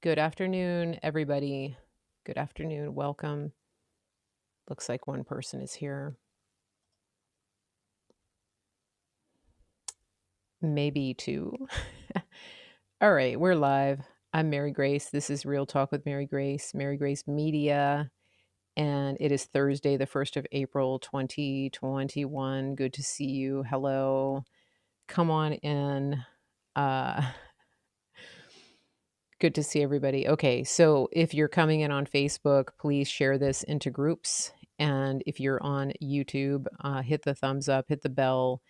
Good afternoon, everybody. Good afternoon. Welcome. Looks like one person is here. Maybe two. All right, we're live. I'm Mary Grace. This is Real Talk with Mary Grace Media, and it is Thursday, the 1st of April, 2021. Good to see you. Hello. Come on in. Uh Good to see everybody. Okay, so if you're coming in on Facebook, please share this into groups. And if you're on YouTube, hit the thumbs up, hit the bell,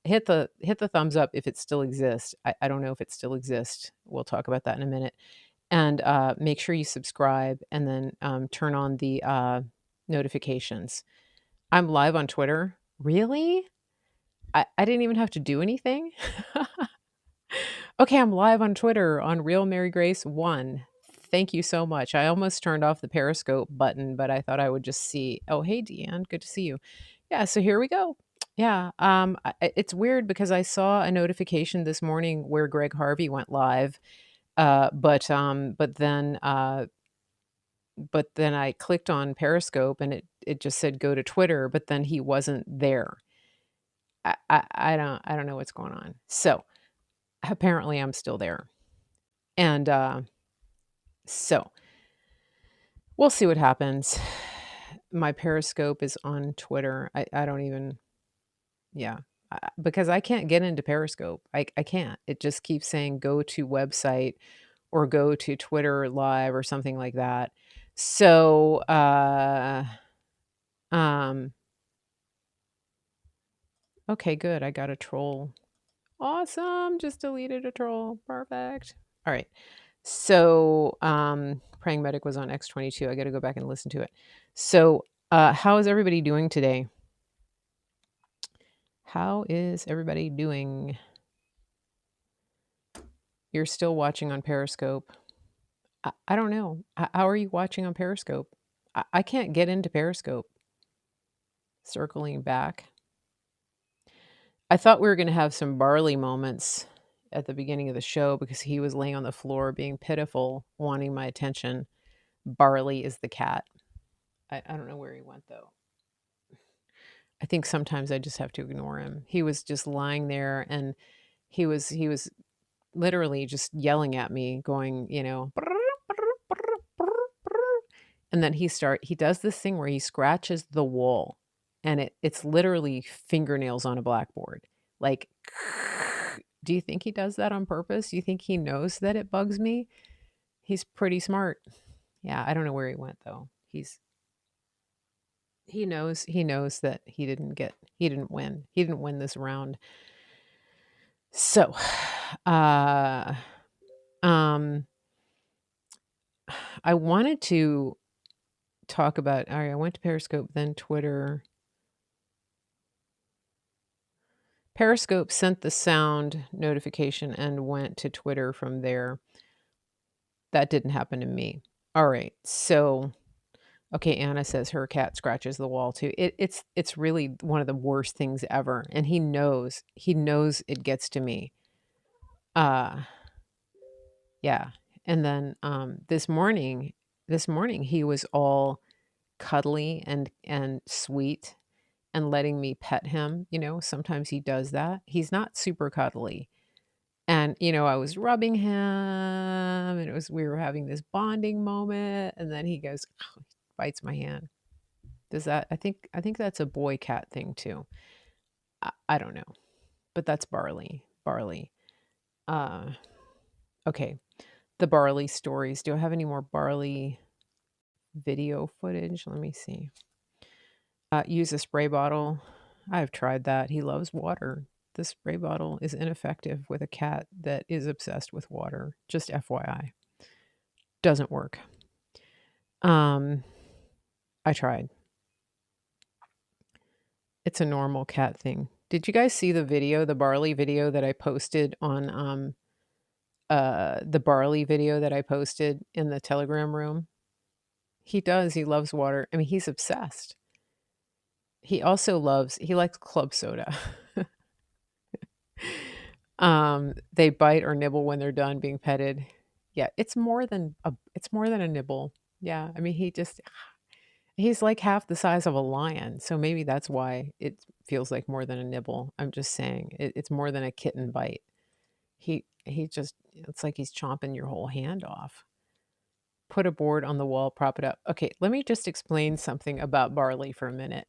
hit the thumbs up if it still exists. I don't know if it still exists. We'll talk about that in a minute. And make sure you subscribe and then turn on the notifications. I'm live on Twitter. Really? I didn't even have to do anything. Okay, I'm live on Twitter on Real Mary Grace 1. Thank you so much. I almost turned off the Periscope button, but I thought I would just see. Oh, hey, Deanne, good to see you. Yeah, so here we go. Yeah, it's weird because I saw a notification this morning where Greg Harvey went live, but then I clicked on Periscope and it just said go to Twitter, but then he wasn't there. I don't know what's going on. So apparently I'm still there. And so we'll see what happens. My Periscope is on Twitter. I don't even, yeah, because I can't get into Periscope. I can't. It just keeps saying go to website or go to Twitter live or something like that. So, okay, good. I got a troll. Awesome. Just deleted a troll. Perfect. All right. So, Praying Medic was on X22. I got to go back and listen to it. So, how is everybody doing today? How is everybody doing? You're still watching on Periscope. I don't know. How are you watching on Periscope? I can't get into Periscope. Circling back. I thought we were going to have some Barley moments at the beginning of the show because he was laying on the floor being pitiful, wanting my attention. Barley is the cat. I don't know where he went, though. I think sometimes I just have to ignore him. He was just lying there and he was literally just yelling at me, going, and then he does this thing where he scratches the wall and it's literally fingernails on a blackboard. Like, do you think he does that on purpose? Do you think he knows that it bugs me? He's pretty smart. Yeah, I don't know where he went though. He knows that he didn't win. He didn't win this round. So, I wanted to talk about, all right, I went to Periscope, then Twitter. Periscope sent the sound notification and went to Twitter from there. That didn't happen to me. All right. So, okay, Anna says her cat scratches the wall too. It's really one of the worst things ever, and he knows it gets to me. Yeah. And then this morning he was all cuddly and sweet and letting me pet him. Sometimes he does that. He's not super cuddly. And I was rubbing him and we were having this bonding moment, and then he goes, bites my hand. Does that I think that's a boy cat thing too. I don't know. But that's Barley. Okay. The Barley stories. Do I have any more Barley video footage? Let me see. Use a spray bottle. I've tried that. He loves water. The spray bottle is ineffective with a cat that is obsessed with water. Just FYI. Doesn't work. I tried. It's a normal cat thing. Did you guys see the video, the Barley video that I posted on the Barley video that I posted in the Telegram room? He loves water. I mean, he's obsessed. He likes club soda. They bite or nibble when they're done being petted. Yeah, it's more than a nibble. Yeah, I mean, he's like half the size of a lion, so maybe that's why it feels like more than a nibble. I'm just saying, it's more than a kitten bite. He just it's like he's chomping your whole hand off. Put a board on the wall, prop it up. Okay, let me just explain something about barley for a minute.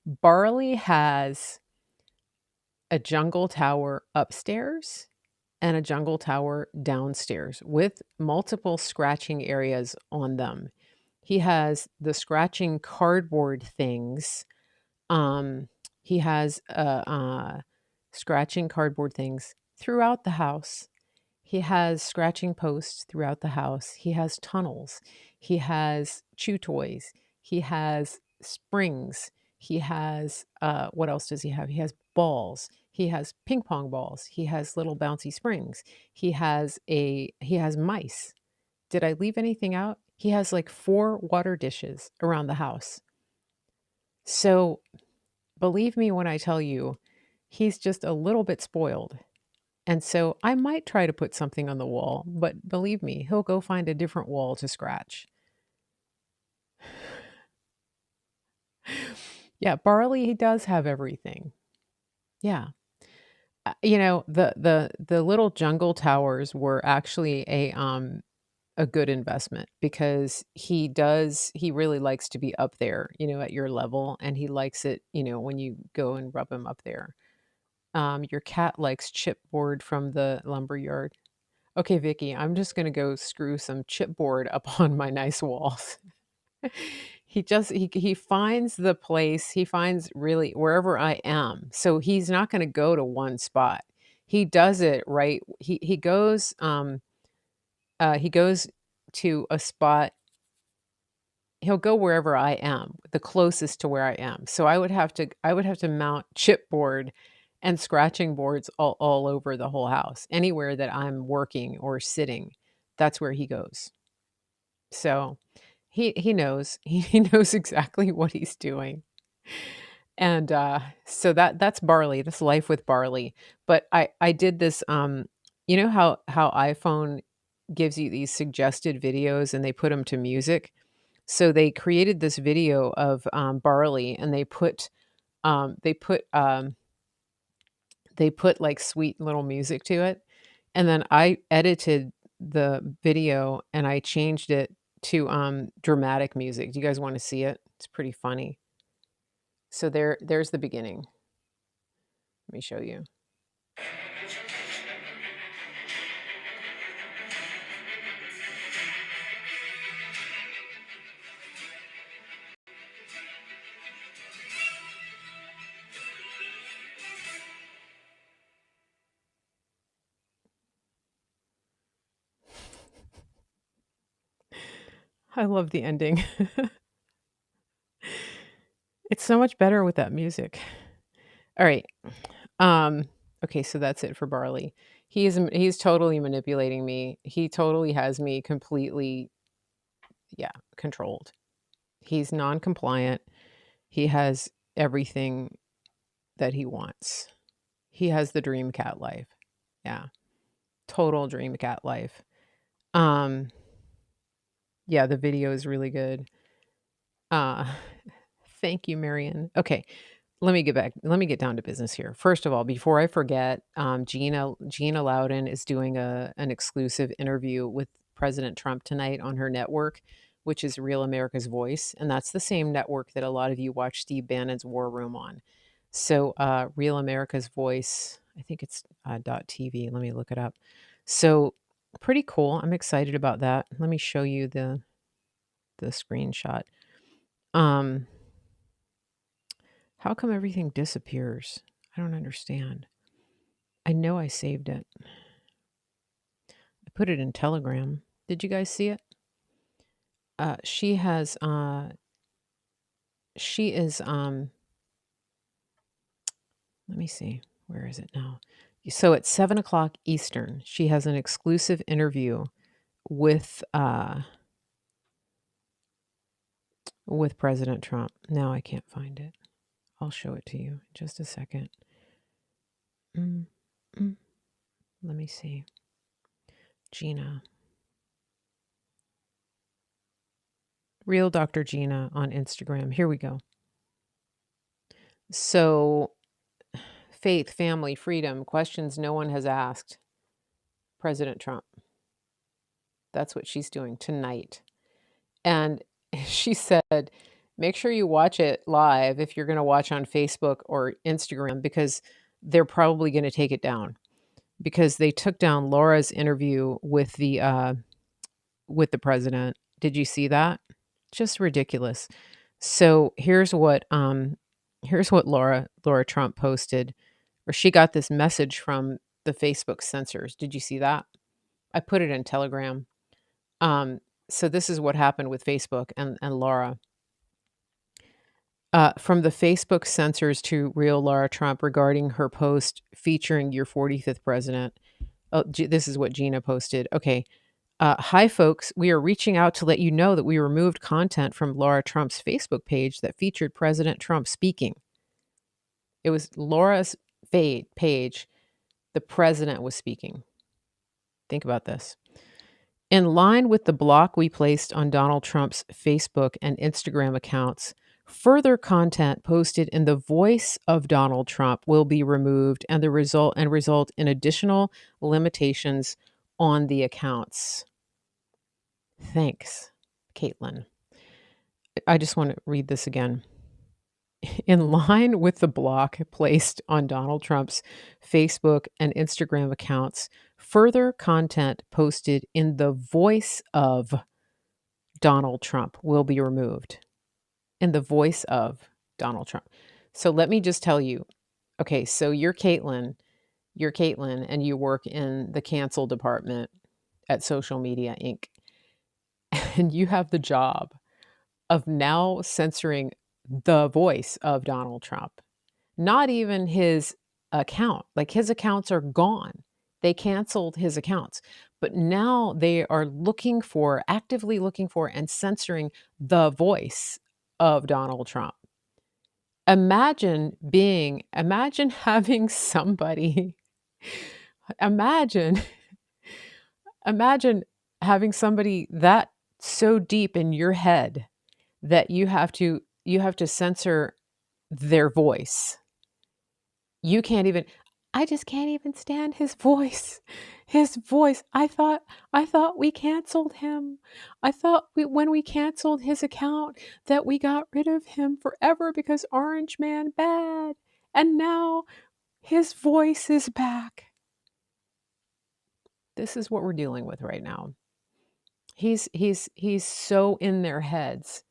Barley has a jungle tower upstairs and a jungle tower downstairs with multiple scratching areas on them. He has the scratching cardboard things. Um, he has scratching cardboard things throughout the house. He has scratching posts throughout the house. He has tunnels. He has chew toys. He has springs. He has, what else does he have? He has balls. He has ping pong balls. He has little bouncy springs. He has mice. Did I leave anything out? He has like 4 water dishes around the house. So believe me when I tell you, he's just a little bit spoiled. And so I might try to put something on the wall, but believe me, he'll go find a different wall to scratch. Yeah, Barley, he does have everything. Yeah. You know, the little jungle towers were actually a good investment because he really likes to be up there, you know, at your level, and he likes it, you know, when you go and rub him up there. Your cat likes chipboard from the lumber yard. Okay, Vicky, I'm just gonna go screw some chipboard up on my nice walls. He finds the place, he finds really wherever I am. So he's not gonna go to one spot. He does it right. He goes to a spot. He'll go wherever I am, the closest to where I am. So I would have to mount chipboard and scratching boards all over the whole house. Anywhere that I'm working or sitting, that's where he goes. So he knows. He knows exactly what he's doing. And so that's barley. That's life with barley. But I did this you know how iPhone gives you these suggested videos and they put them to music? So they created this video of, barley, and um, they put, um, they put, like, sweet little music to it, and then I edited the video, and I changed it to, dramatic music. Do you guys wanna see it? It's pretty funny. So there's the beginning. Let me show you. I love the ending. It's so much better with that music. Alright, um, okay, so that's it for barley. He's totally manipulating me. He totally has me completely, yeah, controlled. He's non-compliant. He has everything that he wants. He has the dream cat life. Yeah, total dream cat life. Um, yeah, the video is really good. Uh, thank you, Marion. Okay, let me get down to business here. First of all, before I forget, Gina Loudon is doing an exclusive interview with President Trump tonight on her network, which is Real America's Voice, and that's the same network that a lot of you watch Steve Bannon's War Room on. So, Real America's Voice, I think it's .tv. Let me look it up. So, pretty cool. I'm excited about that. Let me show you the screenshot. Um, how come everything disappears? I don't understand. I know I saved it. I put it in Telegram. Did you guys see it? She has she is let me see. Where is it now? So at 7 o'clock Eastern, she has an exclusive interview with with President Trump. Now I can't find it. I'll show it to you in just a second. Mm, mm. Let me see. Gina. Real Dr. Gina on Instagram. Here we go. So, faith, family, freedom, questions no one has asked. President Trump. That's what she's doing tonight. And she said, make sure you watch it live if you're going to watch on Facebook or Instagram, because they're probably going to take it down, because they took down Laura's interview with the president. Did you see that? Just ridiculous. So here's what Laura Trump posted, or she got this message from the Facebook censors. Did you see that? I put it in Telegram. Um, so this is what happened with Facebook and Laura. From the Facebook censors to real Laura Trump regarding her post featuring your 45th president. Oh, this is what Gina posted. Okay. Hi, folks. We are reaching out to let you know that we removed content from Laura Trump's Facebook page that featured President Trump speaking. It was Laura's page. The president was speaking. Think about this. In line with the block we placed on Donald Trump's Facebook and Instagram accounts, further content posted in the voice of Donald Trump will be removed and result in additional limitations on the accounts. Thanks, Caitlin. I just want to read this again. In line with the block placed on Donald Trump's Facebook and Instagram accounts, further content posted in the voice of Donald Trump will be removed. In the voice of Donald Trump. So let me just tell you, okay, so you're Caitlin, and you work in the cancel department at Social Media Inc. And you have the job of now censoring the voice of Donald Trump, not even his account. Like, his accounts are gone. They canceled his accounts. But now they are actively looking for and censoring the voice of Donald Trump. Imagine having somebody, imagine, imagine having somebody that so deep in your head that you have to censor their voice. You can't even I just can't even stand his voice. His voice. I thought we canceled him. I thought when we canceled his account that we got rid of him forever because Orange Man bad. And now his voice is back. This is what we're dealing with right now. He's so in their heads,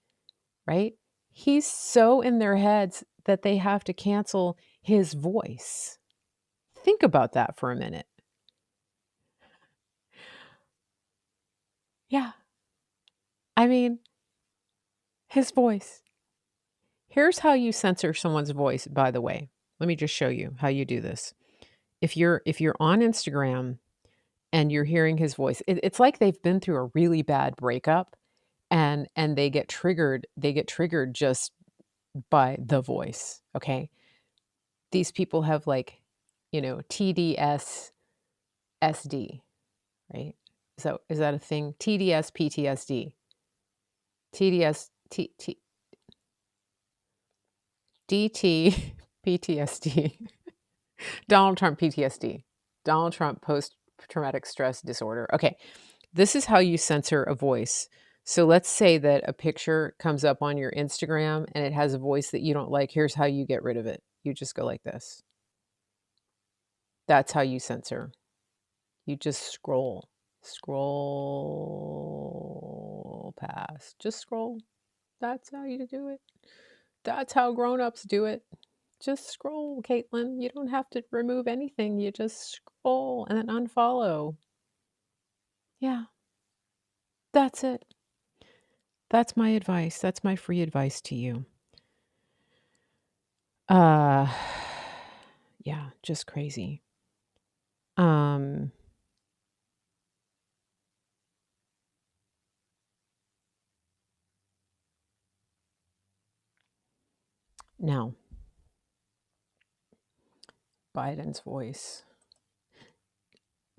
right? He's so in their heads that they have to cancel his voice. Think about that for a minute. Yeah. I mean, his voice. Here's how you censor someone's voice, by the way. Let me just show you how you do this. If you're on Instagram and you're hearing his voice, it's like they've been through a really bad breakup and they get triggered just by the voice, okay? These people have, like, TDS SD, right? So is that a thing? TDS PTSD. TDS DT PTSD. Donald Trump PTSD. Donald Trump post traumatic stress disorder. Okay. This is how you censor a voice. So let's say that a picture comes up on your Instagram and it has a voice that you don't like. Here's how you get rid of it. You just go like this. That's how you censor. You just scroll past. Just scroll. That's how you do it. That's how grown-ups do it. Just scroll, Caitlin. You don't have to remove anything. You just scroll and then unfollow. Yeah, that's it. That's my advice. That's my free advice to you. Uh yeah, just crazy. Um Now, Biden's voice.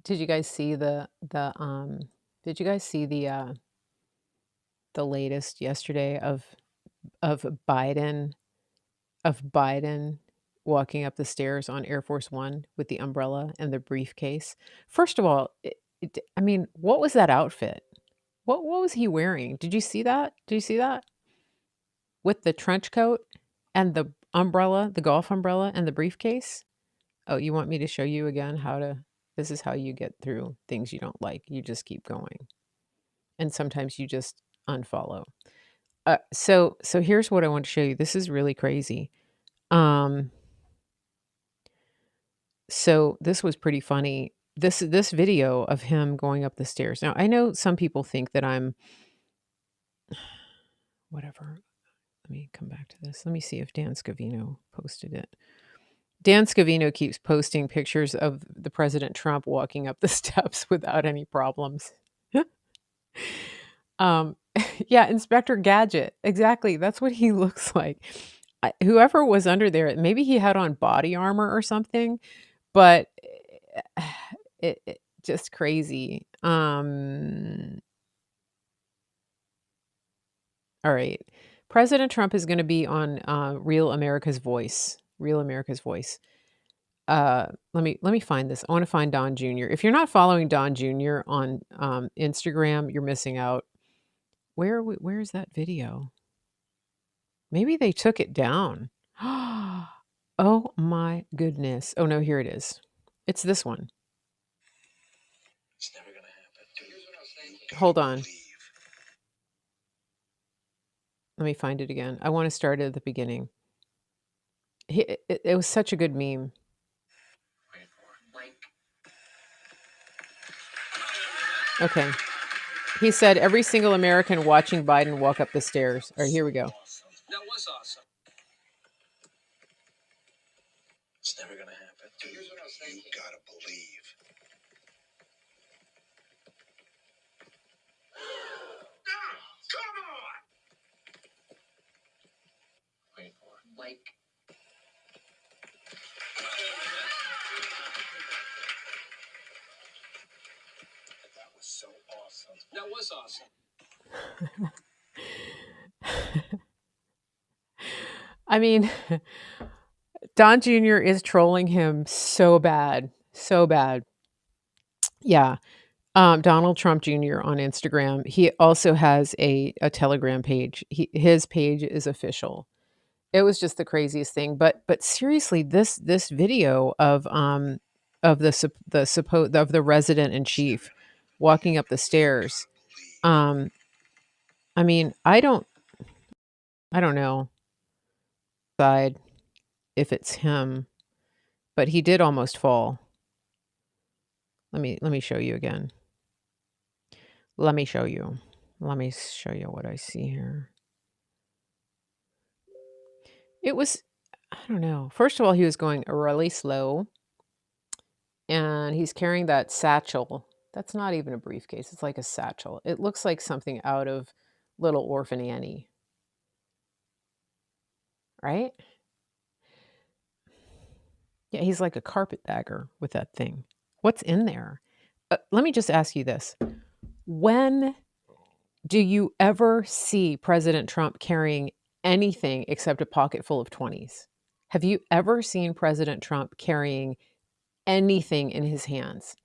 Did you guys see the the latest yesterday of Biden of Biden walking up the stairs on Air Force One with the umbrella and the briefcase. First of all, I mean, what was that outfit? What was he wearing? Did you see that? Did you see that? With the trench coat and the umbrella, the golf umbrella and the briefcase? Oh, you want me to show you again how to this is how you get through things you don't like. You just keep going. And sometimes you just unfollow. So here's what I want to show you. This is really crazy. Um So this was pretty funny. This video of him going up the stairs. Now, I know some people think that I'm whatever. Let me come back to this. Let me see if Dan Scavino posted it. Dan Scavino keeps posting pictures of the President Trump walking up the steps without any problems. um, yeah, Inspector Gadget. Exactly. That's what he looks like. Whoever was under there, maybe he had on body armor or something, but it just crazy. All right. President Trump is going to be on Real America's Voice. Real America's Voice. Let me find this. I want to find Don Jr. If you're not following Don Jr. on Instagram, you're missing out. Where is that video? Maybe they took it down. Oh my goodness. Oh no, here it is. It's this one. It's never gonna happen. Hold on. Let me find it again. I want to start at the beginning. It was such a good meme. Okay. He said every single American watching Biden walk up the stairs. All right, here we go. That was awesome. It's never gonna happen. Here's what I was saying. You gotta believe. Come on! Wait for it. Like. That was so awesome. That was awesome. I mean, Don Jr. is trolling him so bad. So bad. Yeah. Donald Trump Jr. on Instagram. He also has a Telegram page. His page is official. It was just the craziest thing. But seriously, this video of the resident in chief walking up the stairs. I mean, I don't know side if it's him, but he did almost fall. Let me show you again. Let me show you. Let me show you what I see here. It was, I don't know. First of all, he was going really slow, and he's carrying that satchel. That's not even a briefcase. It's like a satchel. It looks like something out of Little Orphan Annie. Right? Yeah, he's like a carpetbagger with that thing. What's in there? Let me just ask you this. When do you ever see President Trump carrying anything except a pocket full of 20s? Have you ever seen President Trump carrying anything in his hands?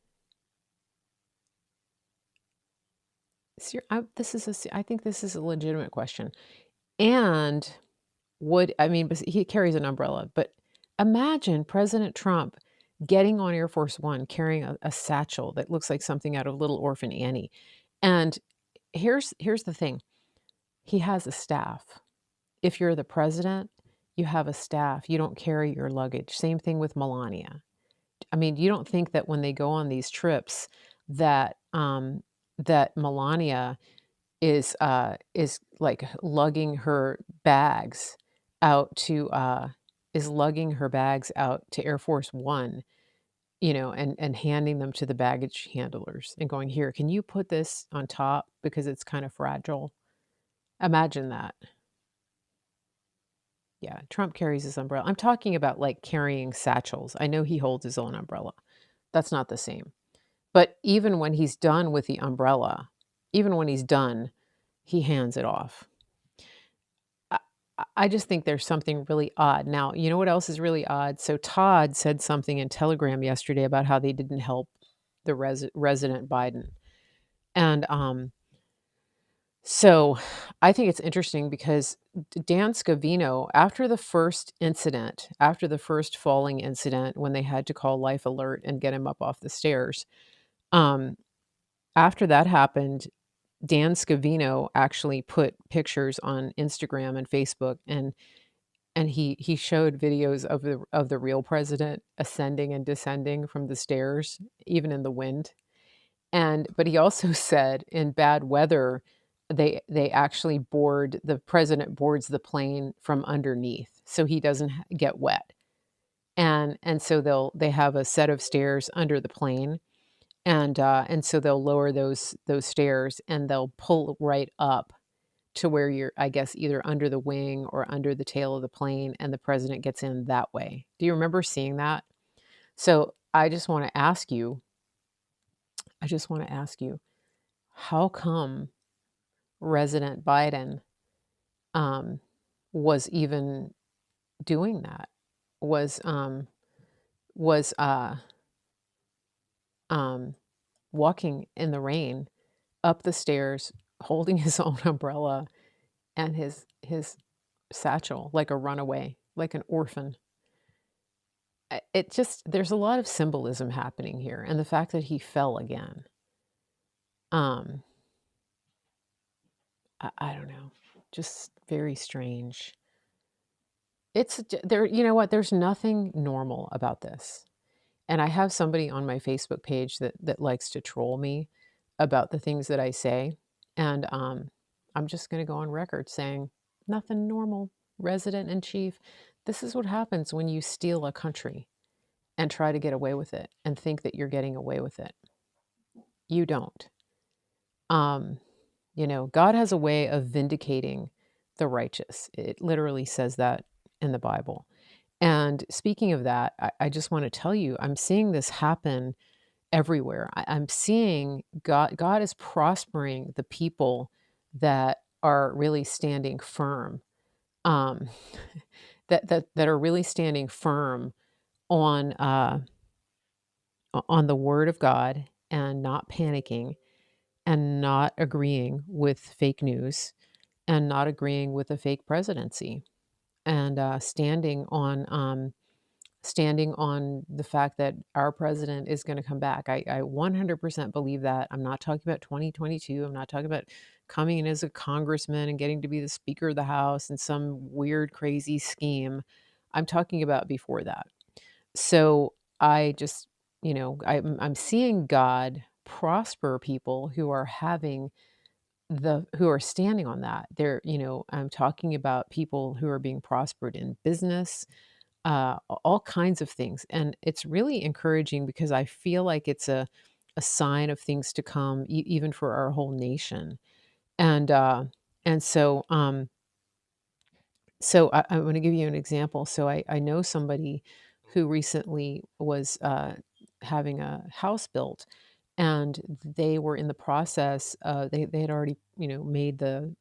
I think this is a legitimate question. And he carries an umbrella, but imagine President Trump getting on Air Force One carrying a satchel that looks like something out of Little Orphan Annie. And here's the thing. He has a staff. If you're the president, you have a staff. You don't carry your luggage. Same thing with Melania. I mean, you don't think that when they go on these trips that that Melania is like lugging her bags out to Air Force One, and handing them to the baggage handlers and going, here, can you put this on top because it's kind of fragile? Imagine that. Yeah, Trump carries his umbrella. I'm talking about like carrying satchels. I know he holds his own umbrella. That's not the same. But even when he's done with the umbrella, even when he's done, he hands it off. I I just think there's something really odd. Now, you know what else is really odd? So Todd said something in Telegram yesterday about how they didn't help the resident Biden. And so I think it's interesting because Dan Scavino, after the first incident, after the first falling incident, when they had to call Life Alert and get him up off the stairs, um, after that happened, Dan Scavino actually put pictures on Instagram and Facebook, and he showed videos of the real president ascending and descending from the stairs, even in the wind. And but he also said in bad weather, they actually board the president boards the plane from underneath so he doesn't get wet. And so they have a set of stairs under the plane, and so they'll lower those stairs and they'll pull right up to where you're, I guess, either under the wing or under the tail of the plane, and the president gets in that way. Do you remember seeing that? So I just want to ask you, how come Resident Biden um, was even doing that? Was was um, walking in the rain up the stairs, holding his own umbrella and his satchel like a runaway, like an orphan. It just there's a lot of symbolism happening here, and the fact that he fell again. Um, I don't know, just very strange. There. You know what? There's nothing normal about this. And I have somebody on my Facebook page that likes to troll me about the things that I say, and I'm just going to go on record saying nothing normal. Resident in chief. This is what happens when you steal a country and try to get away with it and think that you're getting away with it. You don't. Um, God has a way of vindicating the righteous. It literally says that in the Bible. And speaking of that, I just want to tell you, I'm seeing this happen everywhere. I'm seeing God is prospering the people that are really standing firm, um, that are really standing firm on on the word of God and not panicking and not agreeing with fake news and not agreeing with a fake presidency and standing on the fact that our president is going to come back. I 100% believe that. I'm not talking about 2022. I'm not talking about coming in as a congressman and getting to be the Speaker of the House in some weird, crazy scheme. I'm talking about before that. So I just, I'm seeing God prosper people who are who are standing on that. I'm talking about people who are being prospered in business, all kinds of things. And it's really encouraging because I feel like it's a sign of things to come, even for our whole nation. And, uh, and so, um, so I'm going to give you an example. So I know somebody who recently was having a house built, and they were in the process. They had already made the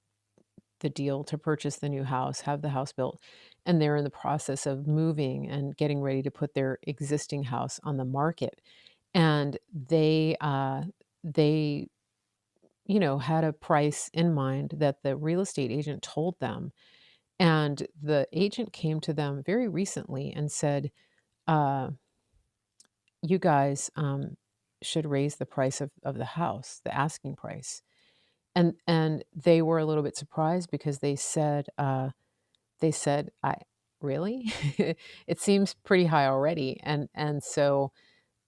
deal to purchase the new house, have the house built, and they're in the process of moving and getting ready to put their existing house on the market. And they had a price in mind that the real estate agent told them, and the agent came to them very recently and said, uh, "You guys should raise the price of the house, the asking price." And they were a little bit surprised because they said, "I really? It seems pretty high already." And so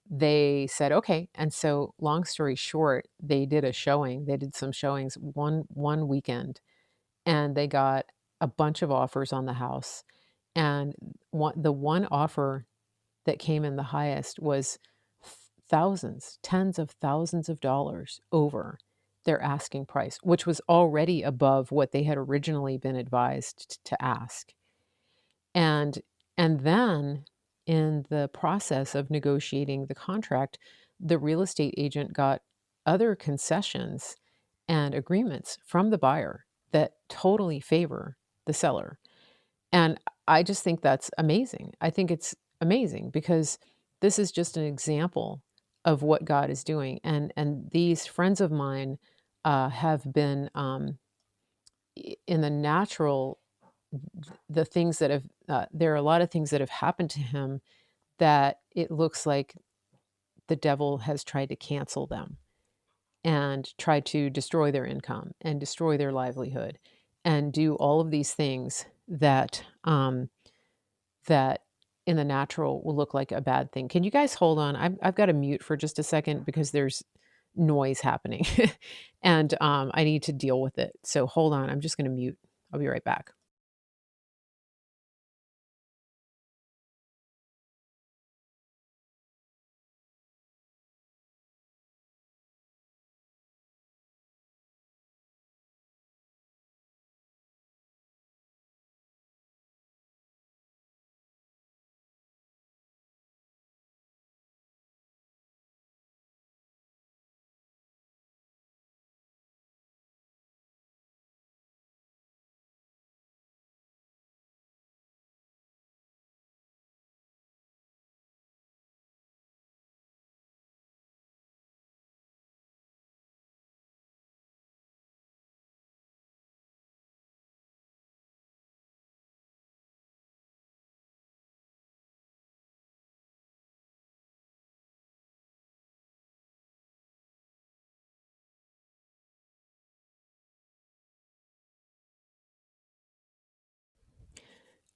they said, "Okay." And so long story short, they did a showing. They did some showings one weekend, and they got a bunch of offers on the house. And the one offer that came in the highest was thousands, tens of thousands of dollars over their asking price, which was already above what they had originally been advised to ask. And and then in the process of negotiating the contract, the real estate agent got other concessions, and agreements from the buyer that totally favor the seller. And I just think that's amazing. I think it's amazing because this is just an example of what God is doing. And these friends of mine have been in the natural, the things that have, there are a lot of things that have happened to him that it looks like the devil has tried to cancel them and tried to destroy their income and destroy their livelihood and do all of these things that that in the natural will look like a bad thing. Can you guys hold on? I've got to mute for just a second because there's noise happening and I need to deal with it. So hold on. I'm just going to mute. I'll be right back.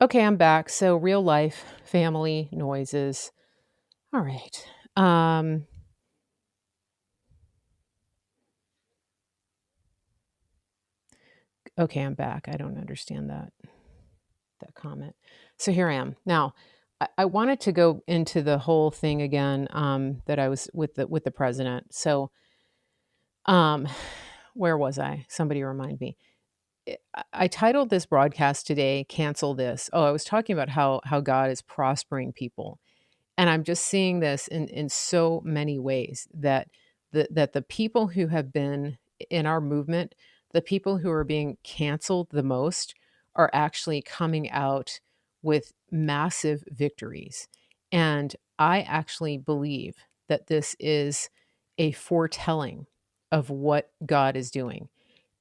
Okay, I'm back. So real life, family, noises. All right. Um, okay, I'm back. I don't understand that comment. So here I am. Now, I wanted to go into the whole thing again that I was with the president. So um, where was I? Somebody remind me. I titled this broadcast today, "Cancel This." Oh, I was talking about how God is prospering people. And I'm just seeing this in so many ways that the people who have been in our movement, the people who are being canceled the most are actually coming out with massive victories. And I actually believe that this is a foretelling of what God is doing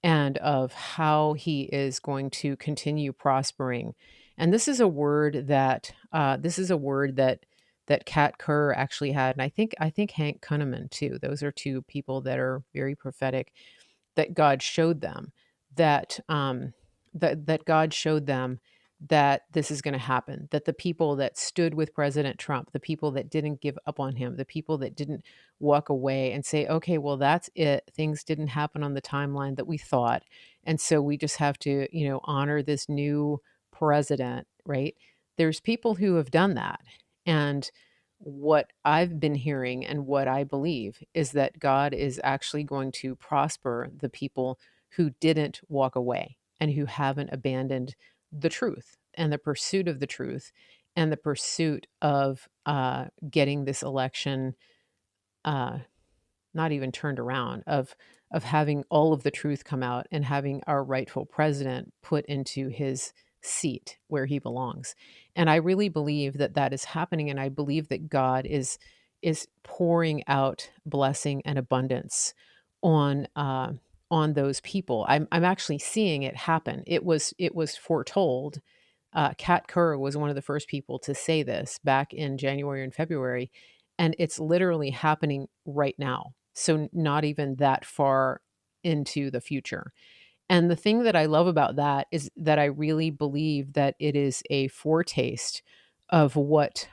and of how he is going to continue prospering. And this is a word that Kat Kerr actually had, and I think Hank Kunneman too. Those are two people that are very prophetic that God showed them that God showed them that this is going to happen, that the people that stood with President Trump, the people that didn't give up on him, the people that didn't walk away and say, okay, well, that's it. Things didn't happen on the timeline that we thought. And so we just have to, honor this new president, right? There's people who have done that. And what I've been hearing and what I believe is that God is actually going to prosper the people who didn't walk away and who haven't abandoned the truth and the pursuit of the truth and the pursuit of getting this election uh, not even turned around, of having all of the truth come out and having our rightful president put into his seat where he belongs. And I really believe that that is happening, and I believe that God is pouring out blessing and abundance on on those people. I'm actually seeing it happen. It was foretold. Kat Kerr was one of the first people to say this back in January and February, and it's literally happening right now. So not even that far into the future. And the thing that I love about that is that I really believe that it is a foretaste of what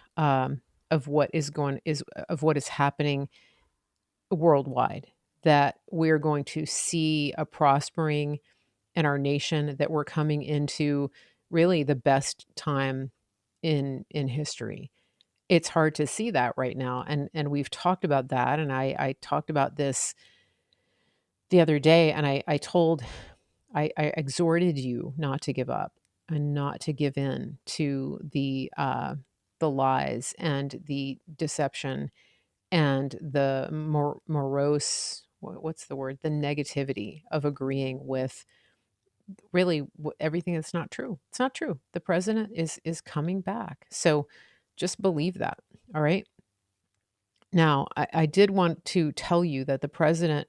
is going is of what is happening worldwide. That we're going to see a prospering in our nation, that we're coming into really the best time in history. It's hard to see that right now, and we've talked about that, and I talked about this the other day, and I exhorted you not to give up and not to give in to the lies and the deception and the morose what's the word? The negativity of agreeing with really everything that's not true. It's not true. The president is coming back. So just believe that. All right. Now, I did want to tell you that the president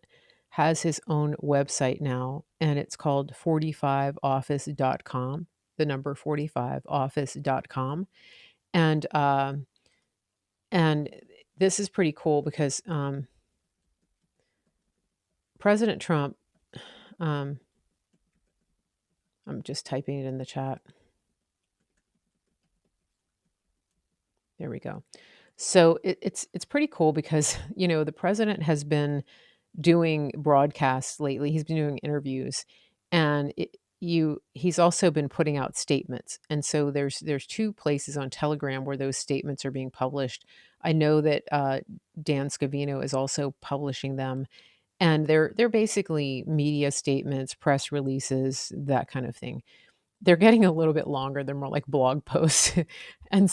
has his own website now, and it's called 45office.com, the number 45office.com. And and this is pretty cool because President Trump, um, I'm just typing it in the chat. There we go. So it's pretty cool because the president has been doing broadcasts lately. He's been doing interviews, and he's also been putting out statements. And so there's two places on Telegram where those statements are being published. I know that Dan Scavino is also publishing them, and they're basically media statements, press releases, that kind of thing. They're getting a little bit longer. They're more like blog posts, and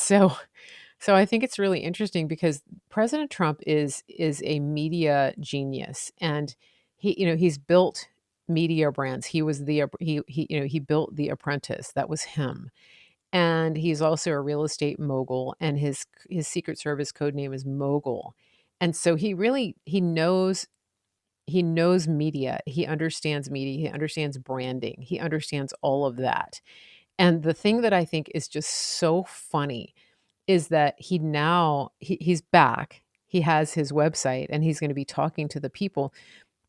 so I think it's really interesting because President Trump is a media genius, and he's built media brands. He was he built The Apprentice. That was him. And he's also a real estate mogul, and his Secret Service code name is Mogul. And so he knows media. He understands media. He understands branding. He understands all of that. And the thing that I think is just so funny is that he's back. He has his website and he's going to be talking to the people.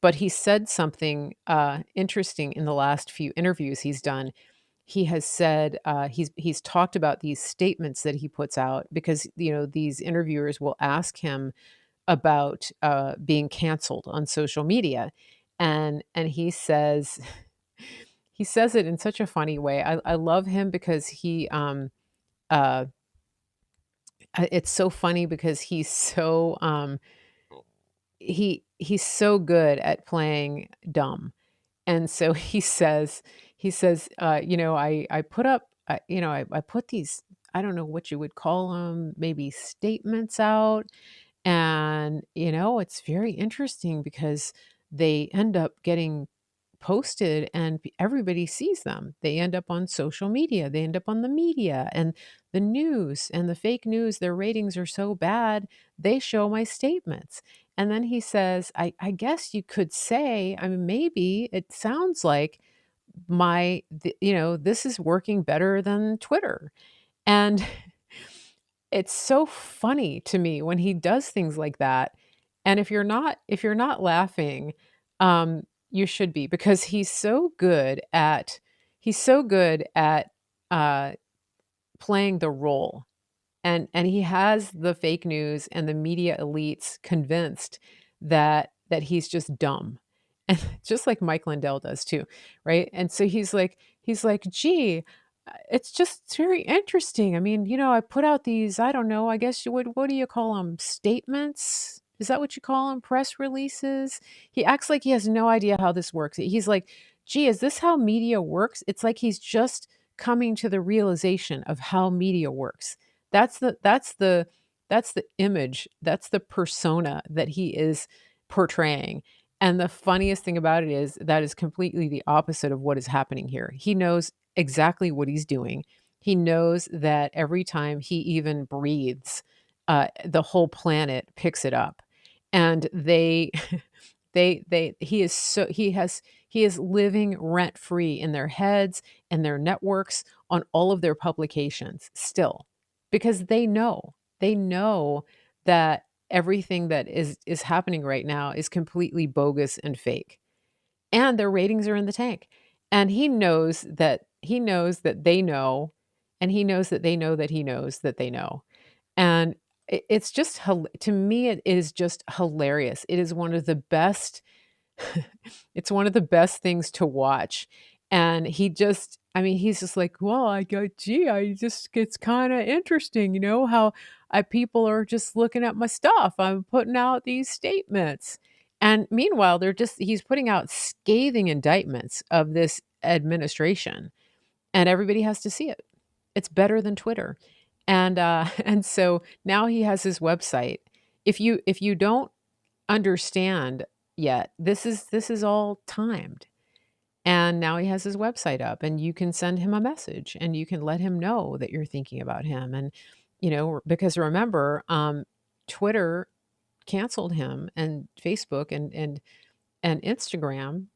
But he said something interesting in the last few interviews he's done. He has said he's talked about these statements that he puts out because these interviewers will ask him about being canceled on social media, and he says he says it in such a funny way. I love him because uh, it's so funny because he's so good at playing dumb. And so I put up, I put these, I don't know what you would call them, maybe statements out. And, it's very interesting because they end up getting posted and everybody sees them. They end up on social media, they end up on the media and the news and the fake news. Their ratings are so bad, they show my statements. And then he says, I guess you could say, I mean, maybe it sounds like this is working better than Twitter. And it's so funny to me when he does things like that. And if you're not laughing, you should be, because he's so good at uh, playing the role, and he has the fake news and the media elites convinced that he's just dumb. And just like Mike Lindell does too, right? And so he's like, gee, it's very interesting. I mean, I put out these, I don't know, I guess you would, what do you call them? Statements? Is that what you call them? Press releases? He acts like he has no idea how this works. He's like, gee, is this how media works? It's like he's just coming to the realization of how media works. That's the image, that's the persona that he is portraying. And the funniest thing about it is that is completely the opposite of what is happening here. He knows exactly what he's doing. He knows that every time he even breathes, the whole planet picks it up. And he is living rent free in their heads and their networks, on all of their publications still, because they know that everything that is happening right now is completely bogus and fake, and their ratings are in the tank. And he knows that they know, and he knows that they know that he knows that they know. And it's just to me, it is just hilarious. It is one of the best it's one of the best things to watch. And he's just like, well, I just, it's kind of interesting, how people are just looking at my stuff. I'm putting out these statements. And meanwhile, he's putting out scathing indictments of this administration, and everybody has to see it. It's better than Twitter. And, and so now he has his website. If you don't understand yet. This is all timed. And now he has his website up, and you can send him a message, and you can let him know that you're thinking about him. And, because remember, Twitter canceled him, and Facebook and Instagram,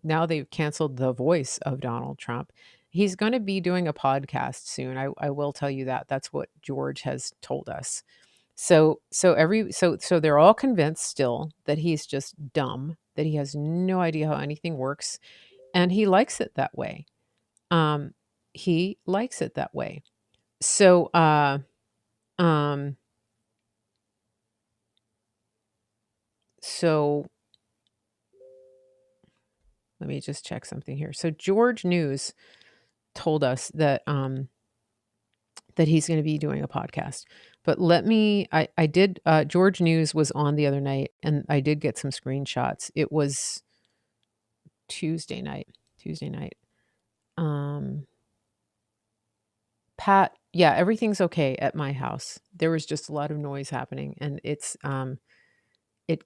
now they've canceled the voice of Donald Trump. He's going to be doing a podcast soon. I will tell you that. That's what George has told us. So they're all convinced still that he's just dumb, that he has no idea how anything works, and he likes it that way. Um, he likes it that way. So, um, so let me just check something here. So George News told us that he's going to be doing a podcast. But I did, George News was on the other night, and I did get some screenshots. It was Tuesday night. Tuesday night. Pat, yeah, everything's okay at my house. There was just a lot of noise happening, and it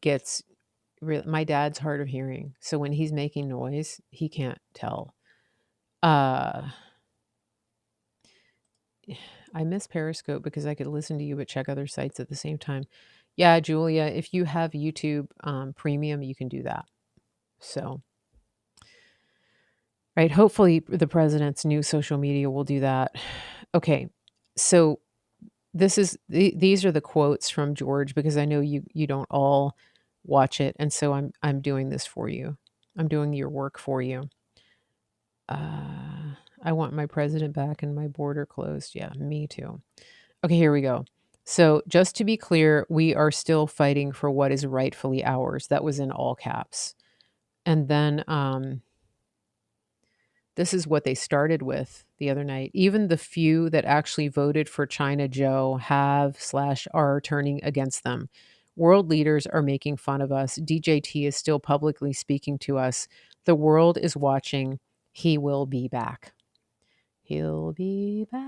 gets real. My dad's hard of hearing, so when he's making noise, he can't tell. Uh, I miss Periscope because I could listen to you but check other sites at the same time. Yeah, Julia, if you have YouTube Premium, you can do that. So, right, hopefully the president's new social media will do that. Okay, so these are the quotes from George, because I know you don't all watch it, and so I'm doing this for you. I'm doing your work for you. I want my president back and my border closed. Yeah, me too. Okay, here we go. So, just to be clear, we are still fighting for what is rightfully ours. That was in all caps. And then this is what they started with the other night. Even the few that actually voted for China Joe have/are turning against them. World leaders are making fun of us. DJT is still publicly speaking to us. The world is watching. He will be back. He'll be back.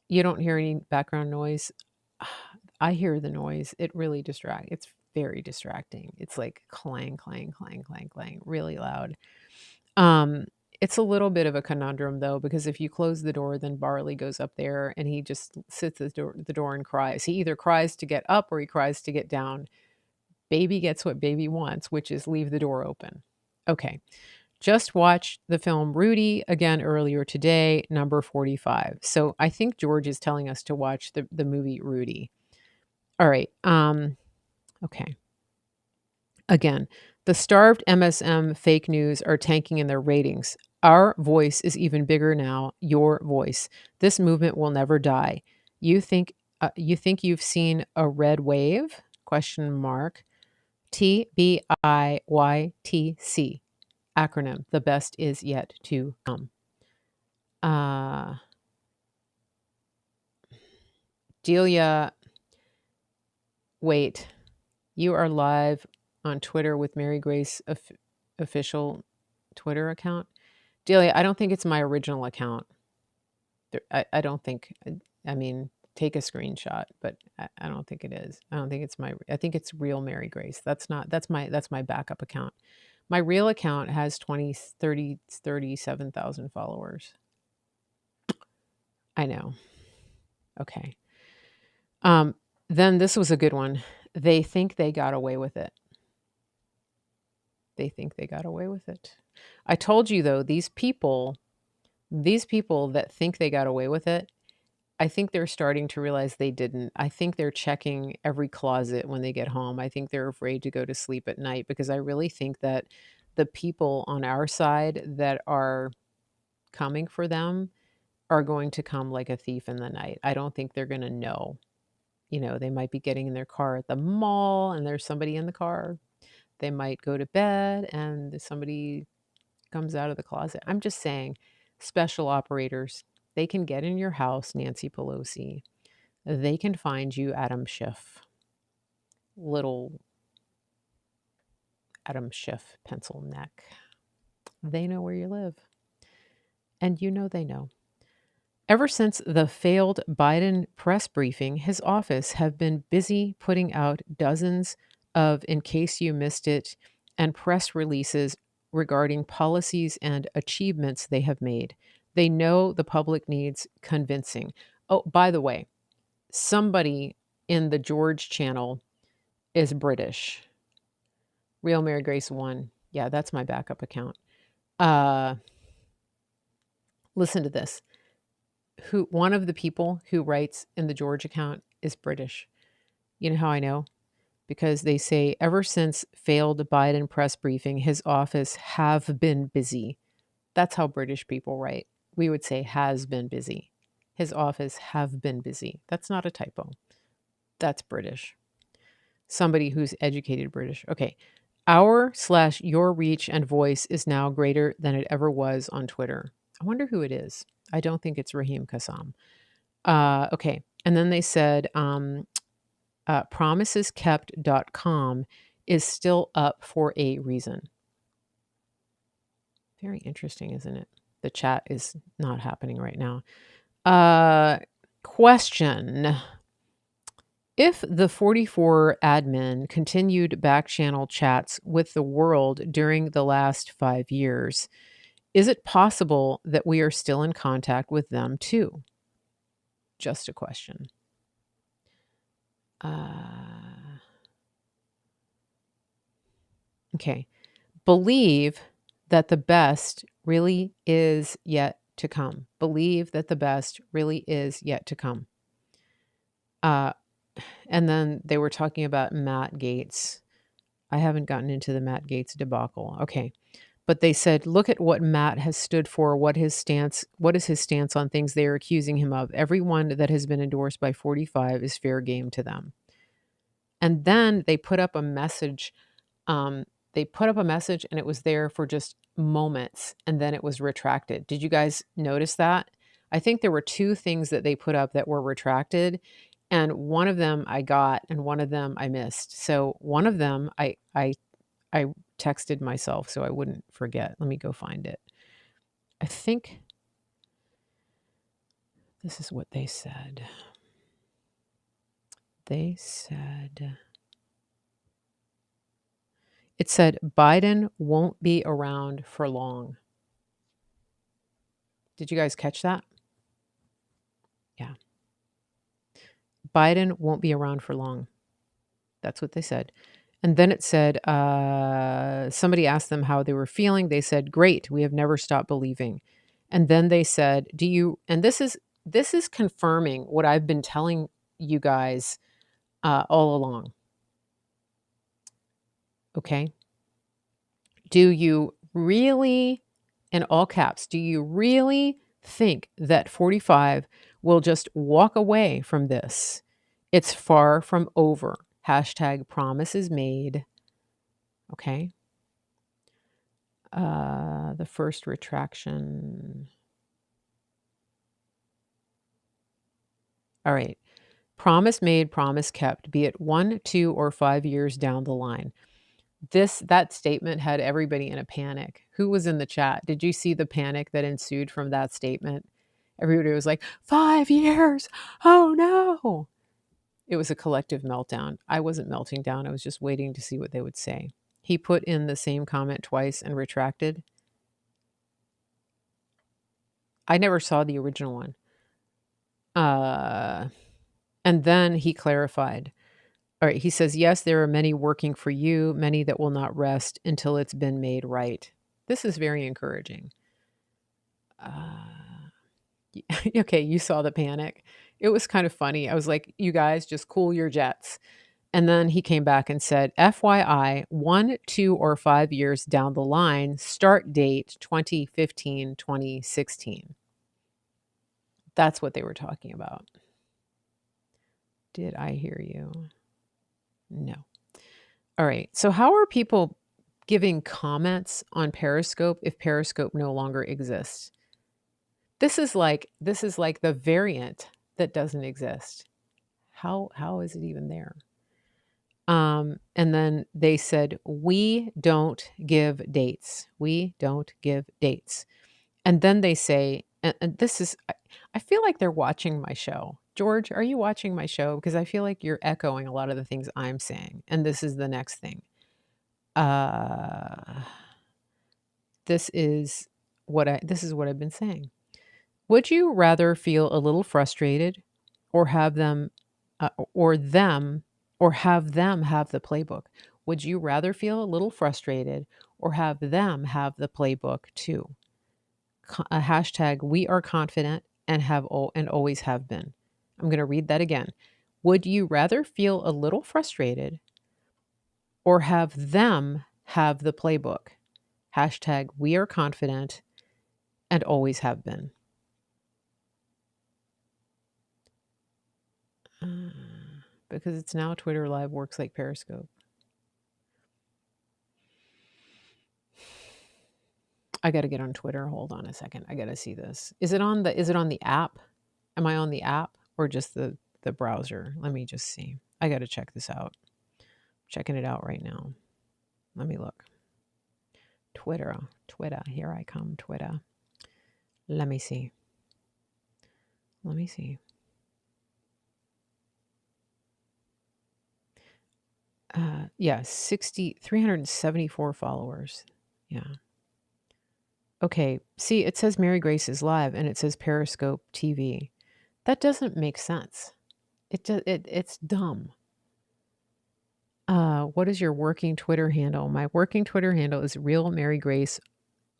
You don't hear any background noise. I hear the noise. It really distracts. It's very distracting. It's like clang, clang, clang, clang, clang, really loud. Um, it's a little bit of a conundrum though, because if you close the door, then Barley goes up there and he just sits at the door and cries. He either cries to get up or he cries to get down. Baby gets what baby wants, which is leave the door open. Okay. Just watched the film Rudy again earlier today, number 45. So I think George is telling us to watch the movie Rudy. All right. Okay. Again, the starved MSM fake news are tanking in their ratings. Our voice is even bigger now. Your voice. This movement will never die. You think you've seen a red wave? Question mark. TBIYTC acronym. The best is yet to come. Delia, wait. You are live on Twitter with Mary Grace official Twitter account. Delia, I don't think it's my original account. I don't think. I mean, take a screenshot, but I don't think it is. I don't think it's my. I think it's real Mary Grace. That's not. That's my backup account. My real account has 37,000 followers. I know. Okay. Then this was a good one. They think they got away with it. They think they got away with it. I told you though, these people that think they got away with it, I think they're starting to realize they didn't. I think they're checking every closet when they get home. I think they're afraid to go to sleep at night, because I really think that the people on our side that are coming for them are going to come like a thief in the night. I don't think they're going to know. They might be getting in their car at the mall and there's somebody in the car. They might go to bed and somebody comes out of the closet. I'm just saying, special operators, they can get in your house, Nancy Pelosi. They can find you, Adam Schiff. Little Adam Schiff, pencil neck. They know where you live. And you know they know. Ever since the failed Biden press briefing, his office have been busy putting out dozens of In Case You Missed It and press releases regarding policies and achievements they have made. They know the public needs convincing. Oh, by the way, somebody in the George channel is British. Real Mary Grace 1. Yeah, that's my backup account. Uh, listen to this. One of the people who writes in the George account is British. You know how I know? Because they say ever since failed Biden press briefing, his office have been busy. That's how British people write. We would say has been busy. His office have been busy. That's not a typo. That's British. Somebody who's educated British. Okay. Our/your reach and voice is now greater than it ever was on Twitter. I wonder who it is. I don't think it's Raheem Kassam. Okay. And then they said promiseskept.com is still up for a reason. Very interesting, isn't it? The chat is not happening right now. Question. If the 44 admin continued back-channel chats with the world during the last 5 years, is it possible that we are still in contact with them too? Just a question. Okay. Believe that the best really is yet to come. Believe that the best really is yet to come. And then they were talking about Matt Gaetz. I haven't gotten into the Matt Gaetz debacle. Okay. But they said, look at what Matt has stood for, what is his stance on things they are accusing him of. Everyone that has been endorsed by 45 is fair game to them. And then they put up a message. And it was there for just moments, and then it was retracted. Did you guys notice that? I think there were 2 things that they put up that were retracted, and one of them I got and one of them I missed. So one of them I texted myself so I wouldn't forget. Let me go find it. I think this is what they said. It said Biden won't be around for long. Did you guys catch that? Yeah. Biden won't be around for long. That's what they said. And then it said, somebody asked them how they were feeling. They said, great, we have never stopped believing. And then they said, and this is confirming what I've been telling you guys all along. Okay. Do you really, in all caps, do you really think that 45 will just walk away from this? It's far from over. Hashtag promises made. Okay. The first retraction. All right. Promise made, promise kept, be it 1, 2, or 5 years down the line. That statement had everybody in a panic. Who was in the chat? Did you see the panic that ensued from that statement? Everybody was like, 5 years. Oh no. It was a collective meltdown. I wasn't melting down. I was just waiting to see what they would say. He put in the same comment twice and retracted. I never saw the original one. And then he clarified. All right, he says, yes, there are many working for you, many that will not rest until it's been made right. This is very encouraging. Okay, you saw the panic. It was kind of funny. I was like, you guys, just cool your jets. And then he came back and said, FYI, 1, 2, or 5 years down the line, start date 2015, 2016. That's what they were talking about. Did I hear you? No. All right. So how are people giving comments on Periscope if Periscope no longer exists? This is like the variant that doesn't exist. How is it even there? And then they said, we don't give dates. We don't give dates. And then they say, and this is, I feel like they're watching my show. George, are you watching my show? Because I feel like you're echoing a lot of the things I'm saying. And this is the next thing. Uh, this is what I've been saying. Would you rather feel a little frustrated or have them or them or have them have the playbook? Would you rather feel a little frustrated or have them have the playbook too? A hashtag we are confident and and always have been. I'm going to read that again. Would you rather feel a little frustrated or have them have the playbook? Hashtag we are confident and always have been. Because it's now Twitter Live works like Periscope. I got to get on Twitter. Hold on a second. I got to see this. Is it on the app? Am I on the app or just the browser? Let me just see. I got to check this out. Checking it out right now. Let me look. Twitter. Here I come. Twitter. Let me see. Yeah, 374 followers. Yeah. Okay. See, it says Mary Grace is live and it says Periscope TV. That doesn't make sense. It's dumb. What is your working Twitter handle? My working Twitter handle is Real Mary Grace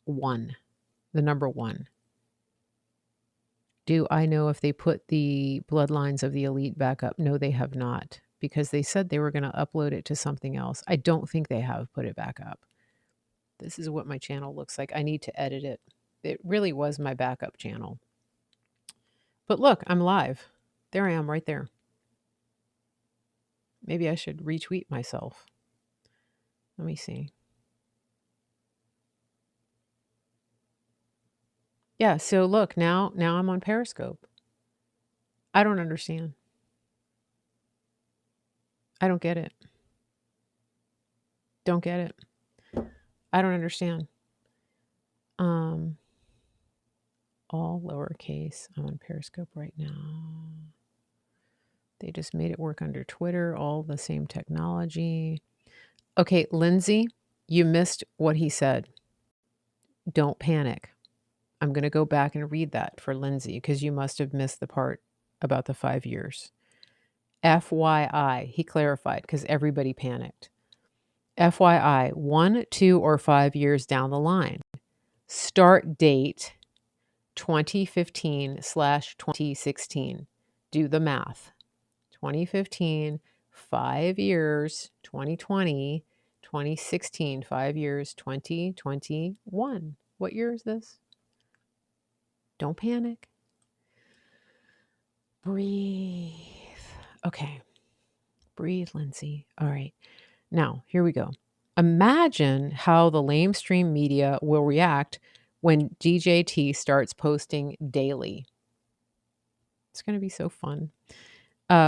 1, the number 1. Do I know if they put the bloodlines of the elite back up? No, they have not, because they said they were going to upload it to something else. I don't think they have put it back up. This is what my channel looks like. I need to edit it. It really was my backup channel. But look, I'm live. There I am right there. Maybe I should retweet myself. Let me see. Yeah, so look, now I'm on Periscope. I don't understand. I don't get it. Don't get it. I don't understand. All lowercase. I'm on Periscope right now. They just made it work under Twitter, all the same technology. Okay, Lindsay, you missed what he said. Don't panic. I'm going to go back and read that for Lindsay because you must have missed the part about the 5 years. FYI, he clarified because everybody panicked. FYI, 1, 2, or 5 years down the line. Start date 2015/2016. Do the math. 2015, 5 years, 2020, 2016, 5 years, 2021. What year is this? Don't panic. Breathe. Okay. Breathe, Lindsay. All right. Now, here we go. Imagine how the lamestream media will react when DJT starts posting daily. It's going to be so fun.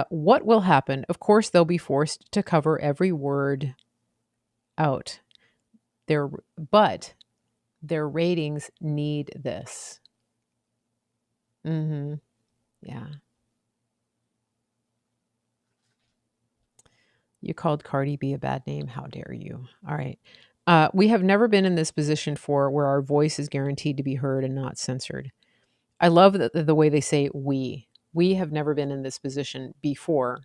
What will happen? Of course, they'll be forced to cover every word out. But their ratings need this. Yeah. You called Cardi B a bad name. How dare you? All right. We have never been in this position for where our voice is guaranteed to be heard and not censored. I love the way they say we. We have never been in this position before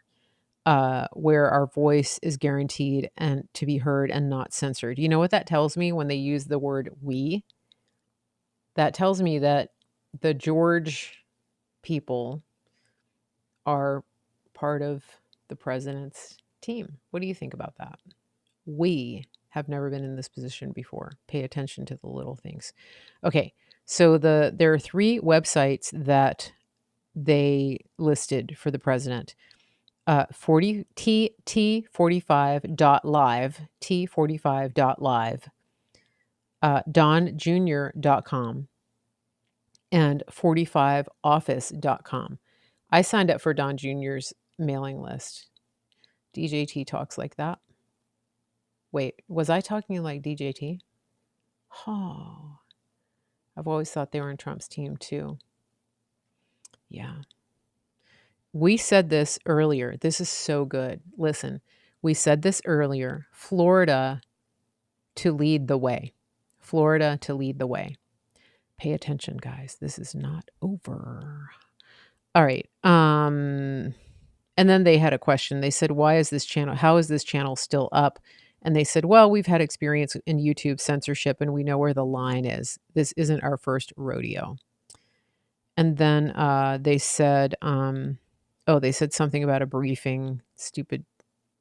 where our voice is guaranteed and to be heard and not censored. You know what that tells me when they use the word we? That tells me that the George people are part of the president's team. What do you think about that? We have never been in this position before. Pay attention to the little things. Okay, so there are 3 websites that they listed for the president. 40 T45.live, T45.live, donjr.com, and 45office.com. I signed up for Don Jr.'s mailing list. DJT talks like that. Wait, was I talking like DJT? Oh, I've always thought they were in Trump's team too. Yeah. We said this earlier. This is so good. Listen, we said this earlier. Florida to lead the way. Florida to lead the way. Pay attention, guys. This is not over. All right. And then they had a question. They said, how is this channel still up? And they said, well, we've had experience in YouTube censorship and we know where the line is. This isn't our first rodeo. And then they said, they said something about a briefing, stupid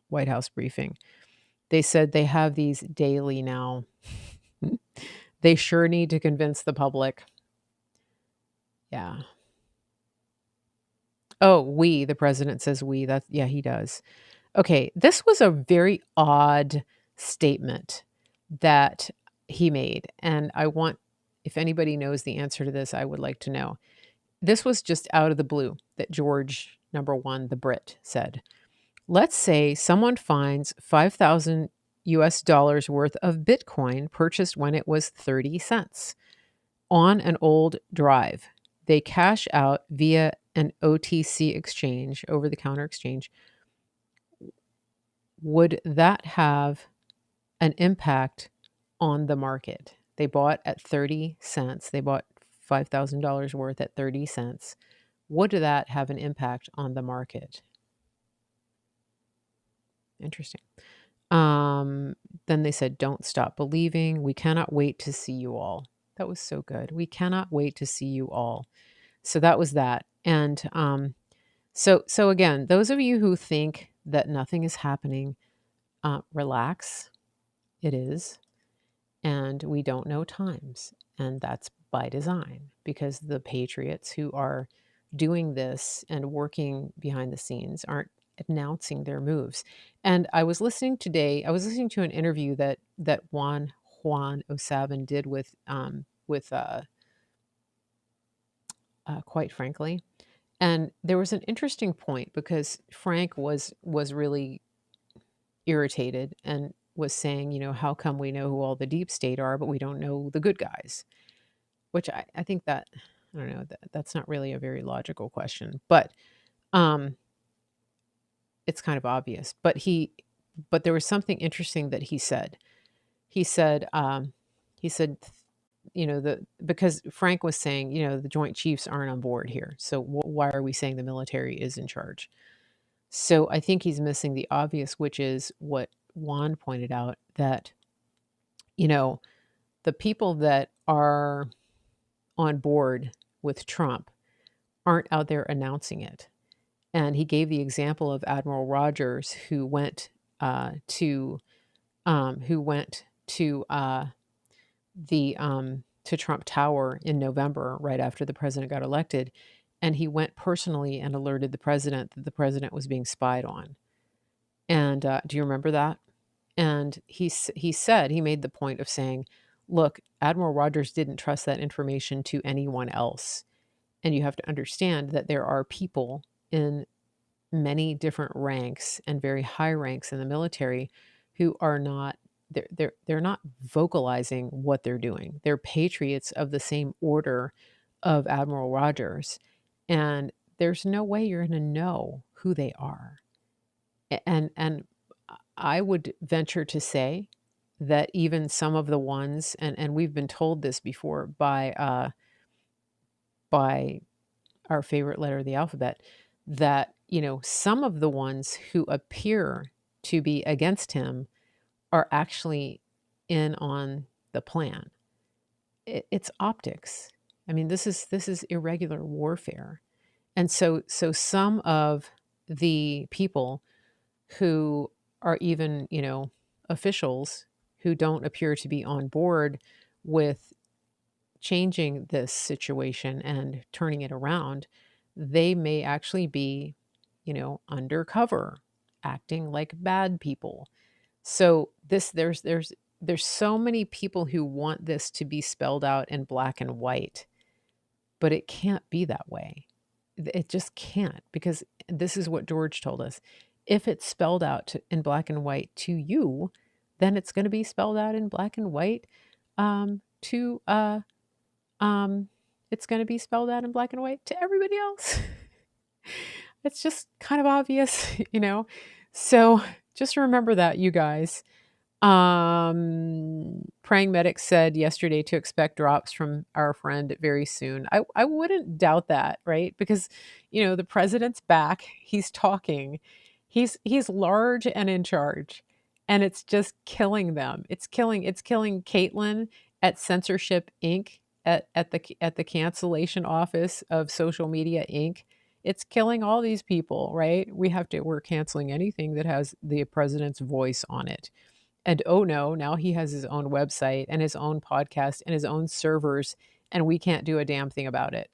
White House briefing. They said they have these daily now. They sure need to convince the public. Yeah. Oh, the president says we. Yeah, he does. Okay, this was a very odd statement that he made, and if anybody knows the answer to this, I would like to know. This was just out of the blue that George number 1, the Brit, said. Let's say someone finds 5,000 US dollars worth of Bitcoin purchased when it was 30 cents on an old drive. They cash out via an OTC exchange, over the counter exchange. Would that have an impact on the market? They bought at 30 cents. They bought $5,000 worth at 30 cents. Would that have an impact on the market? Interesting. Then they said, don't stop believing. We cannot wait to see you all. That was so good. We cannot wait to see you all. So that was that. And so again, those of you who think that nothing is happening, relax. It is. And we don't know times. And that's by design, because the patriots who are doing this and working behind the scenes aren't announcing their moves. And I was listening to an interview that Juan O'Savin did with Quite Frankly. And there was an interesting point, because Frank was really irritated and was saying, how come we know who all the deep state are, but we don't know the good guys? Which I think that, I don't know, that's not really a very logical question, but it's kind of obvious. But there was something interesting that he said. He said, because Frank was saying, the Joint Chiefs aren't on board here. So why are we saying the military is in charge? So I think he's missing the obvious, which is what Juan pointed out, that, the people that are on board with Trump aren't out there announcing it. And he gave the example of Admiral Rogers, who went to the to Trump Tower in November, right after the president got elected, and he went personally and alerted the president that the president was being spied on. And do you remember that? And he made the point of saying, look, Admiral Rogers didn't trust that information to anyone else. And you have to understand that there are people in many different ranks and very high ranks in the military who are not they're not vocalizing what they're doing. They're patriots of the same order of Admiral Rogers. And there's no way you're going to know who they are. And I would venture to say that even some of the ones, and we've been told this before by our favorite letter of the alphabet, that some of the ones who appear to be against him are actually in on the plan. It's optics. I mean, this is irregular warfare. And so some of the people who are even, officials who don't appear to be on board with changing this situation and turning it around, they may actually be, undercover, acting like bad people. So there's so many people who want this to be spelled out in black and white, but it can't be that way. It just can't, because this is what George told us. If it's spelled out in black and white to you, then it's going to be spelled out in black and white to it's going to be spelled out in black and white to everybody else. It's just kind of obvious, you know? So just remember that, you guys. Praying Medic said yesterday to expect drops from our friend very soon. I wouldn't doubt that, right? Because, the president's back, he's talking. He's large and in charge, and it's just killing them. It's killing Caitlin at Censorship Inc. At the cancellation office of Social Media Inc. It's killing all these people, right? We're canceling anything that has the president's voice on it. And oh no, now he has his own website and his own podcast and his own servers, and we can't do a damn thing about it.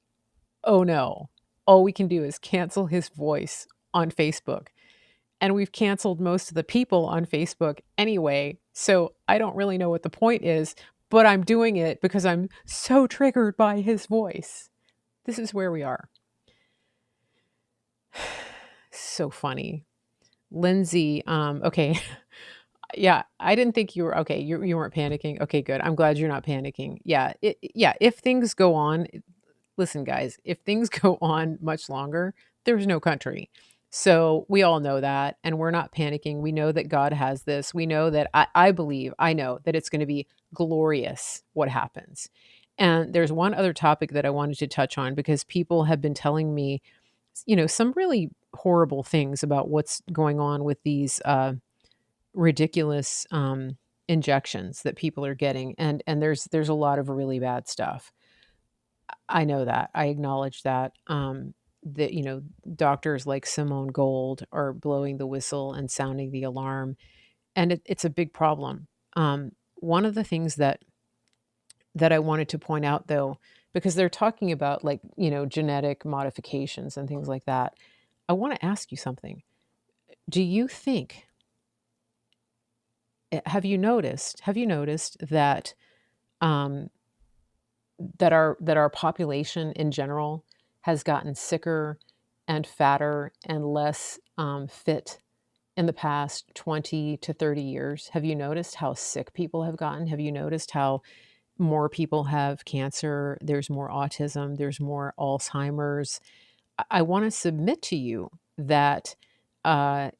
Oh no. All we can do is cancel his voice on Facebook. And we've canceled most of the people on Facebook anyway. So I don't really know what the point is, but I'm doing it because I'm so triggered by his voice. This is where we are. So funny. Lindsay, okay. Yeah, I didn't think you were okay. You weren't panicking. Okay, good. I'm glad you're not panicking. Yeah. If things go on, listen, guys. If things go on much longer, there's no country. So we all know that, and we're not panicking. We know that God has this. We know that I believe, I know that it's going to be glorious what happens. And there's one other topic that I wanted to touch on because people have been telling me, some really horrible things about what's going on with these ridiculous injections that people are getting, and there's a lot of really bad stuff. I know that. I acknowledge that. That doctors like Simone Gold are blowing the whistle and sounding the alarm, and it's a big problem. One of the things that I wanted to point out, though, because they're talking about like genetic modifications and things like that. I want to ask you something. Do you think have you noticed that um, that our population in general has gotten sicker and fatter and less fit in the past 20 to 30 years? Have you noticed how sick people have gotten? Have you noticed how more people have cancer? There's more autism, there's more Alzheimer's. I want to submit to you that uh,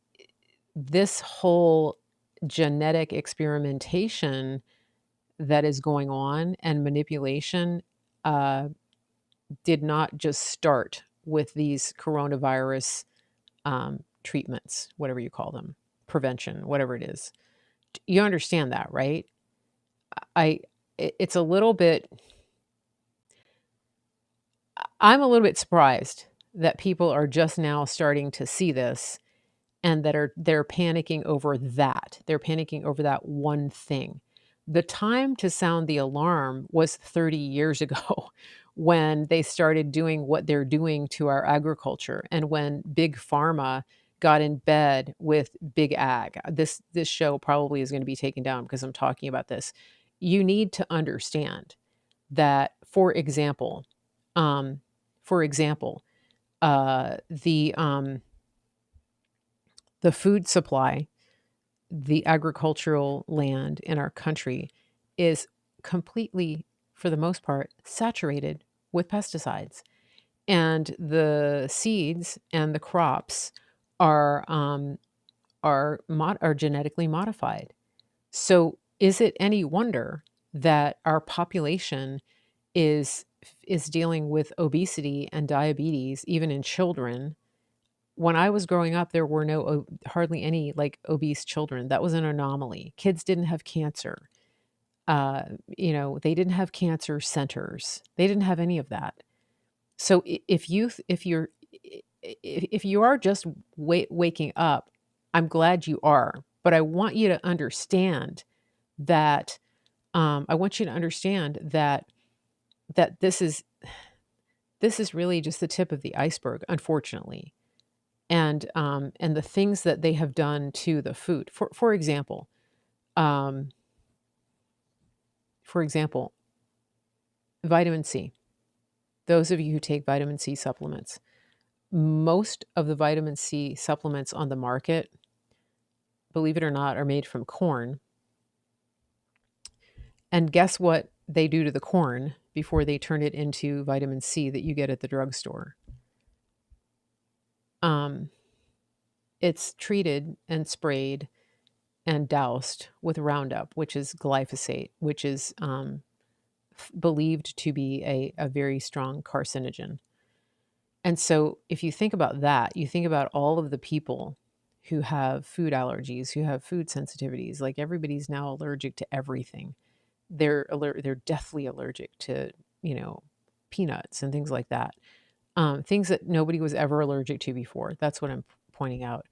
this whole genetic experimentation that is going on and manipulation uh, did not just start with these coronavirus treatments, whatever you call them, prevention, whatever it is. You understand that, right? I it's a little bit I'm a little bit surprised that people are just now starting to see this and they're panicking over that. They're panicking over that one thing. The time to sound the alarm was 30 years ago when they started doing what they're doing to our agriculture and when big pharma got in bed with big ag. This show probably is going to be taken down because I'm talking about this. You need to understand that, um, for example, uh, the um, the food supply, the agricultural land in our country is completely, for the most part, saturated with pesticides. And the seeds and the crops are genetically modified. So is it any wonder that our population is is dealing with obesity and diabetes even in children? When I was growing up, there were hardly any like obese children. That was an anomaly. Kids didn't have cancer. They didn't have cancer centers. They didn't have any of that. So if you are just waking up, I'm glad you are. But I want you to understand that I want you to understand that this is really just the tip of the iceberg, unfortunately. And the things that they have done to the food. Um, for example, vitamin C. Those of you who take vitamin C supplements, most of the vitamin C supplements on the market, believe it or not, are made from corn. And guess what they do to the corn before they turn it into vitamin C that you get at the drugstore? Um, it's treated and sprayed and doused with Roundup, which is glyphosate, which is believed to be a very strong carcinogen. And so, if you think about that, you think about all of the people who have food allergies, who have food sensitivities. Like everybody's now allergic to everything. They're deathly allergic to peanuts and things like that. Things that nobody was ever allergic to before. That's what I'm pointing out.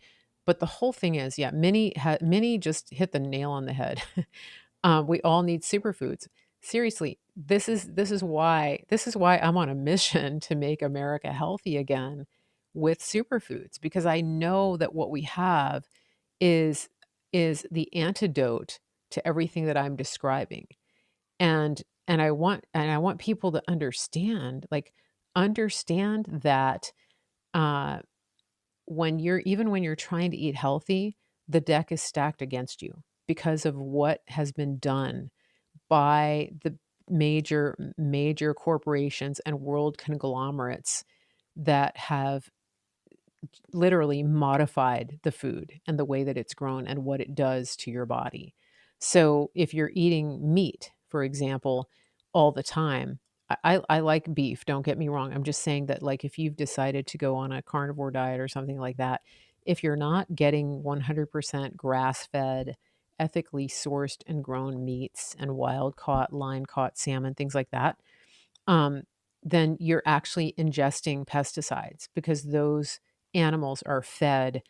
But the whole thing is, yeah, many just hit the nail on the head. We all need superfoods. Seriously, this is why I'm on a mission to make America healthy again with superfoods, because I know that what we have is is the antidote to everything that I'm describing. And I want people to understand, like, understand that uh when you're trying to eat healthy, the deck is stacked against you because of what has been done by the major corporations and world conglomerates that have literally modified the food and the way that it's grown and what it does to your body. So if you're eating meat, for example, all the time, I like beef, don't get me wrong. I'm just saying that, like, if you've decided to go on a carnivore diet or something like that, if you're not getting 100% grass-fed, ethically sourced and grown meats and wild caught, line caught salmon, things like that, um, then you're actually ingesting pesticides, because those animals are fed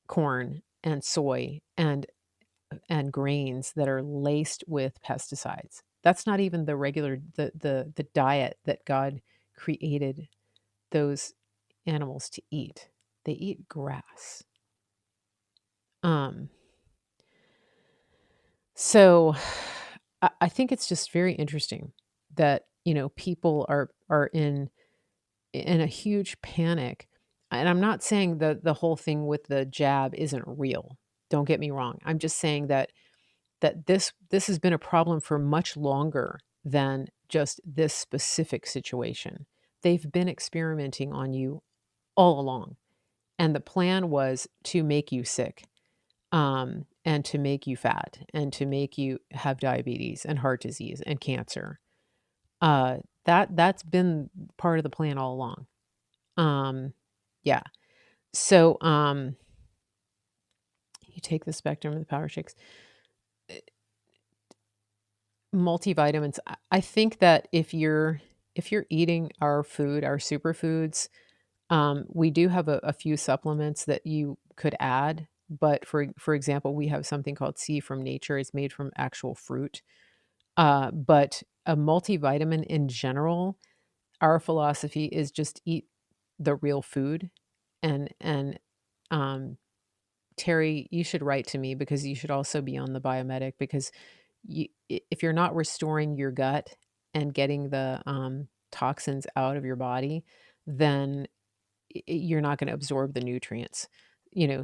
corn and soy and grains that are laced with pesticides. That's not even the regular the diet that God created those animals to eat. They eat grass. Um, so I think it's just very interesting that, people are in a huge panic. And I'm not saying that the whole thing with the jab isn't real. Don't get me wrong. I'm just saying that this has been a problem for much longer than just this specific situation. They've been experimenting on you all along. And the plan was to make you sick, and to make you fat, and to make you have diabetes and heart disease and cancer. That's been part of the plan all along. Um, yeah. So, you take the spectrum of the power shakes. Multivitamins. I think that if you're eating our food, our superfoods, we do have a few supplements that you could add. But for example, we have something called C from Nature. It's made from actual fruit. But a multivitamin in general, our philosophy is just eat the real food. And um, Terry, you should write to me, because you should also be on the biomedic, because if you're not restoring your gut and getting the toxins out of your body, then you're not going to absorb the nutrients.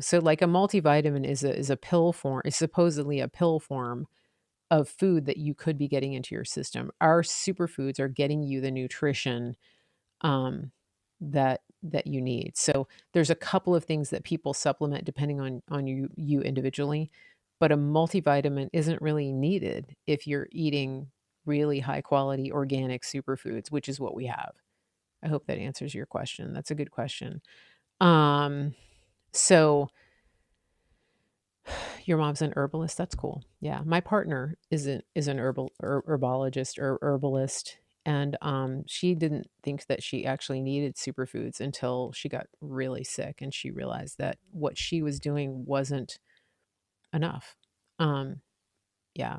So like a multivitamin is a pill form. Is supposedly a pill form of food that you could be getting into your system. Our superfoods are getting you the nutrition um, that you need. So there's a couple of things that people supplement depending on you individually, but a multivitamin isn't really needed if you're eating really high quality organic superfoods, which is what we have. I hope that answers your question. That's a good question. Um, so your mom's an herbalist. That's cool. Yeah, my partner is an herbologist or herbalist, and she didn't think that she actually needed superfoods until she got really sick, and she realized that what she was doing wasn't enough. Um, yeah,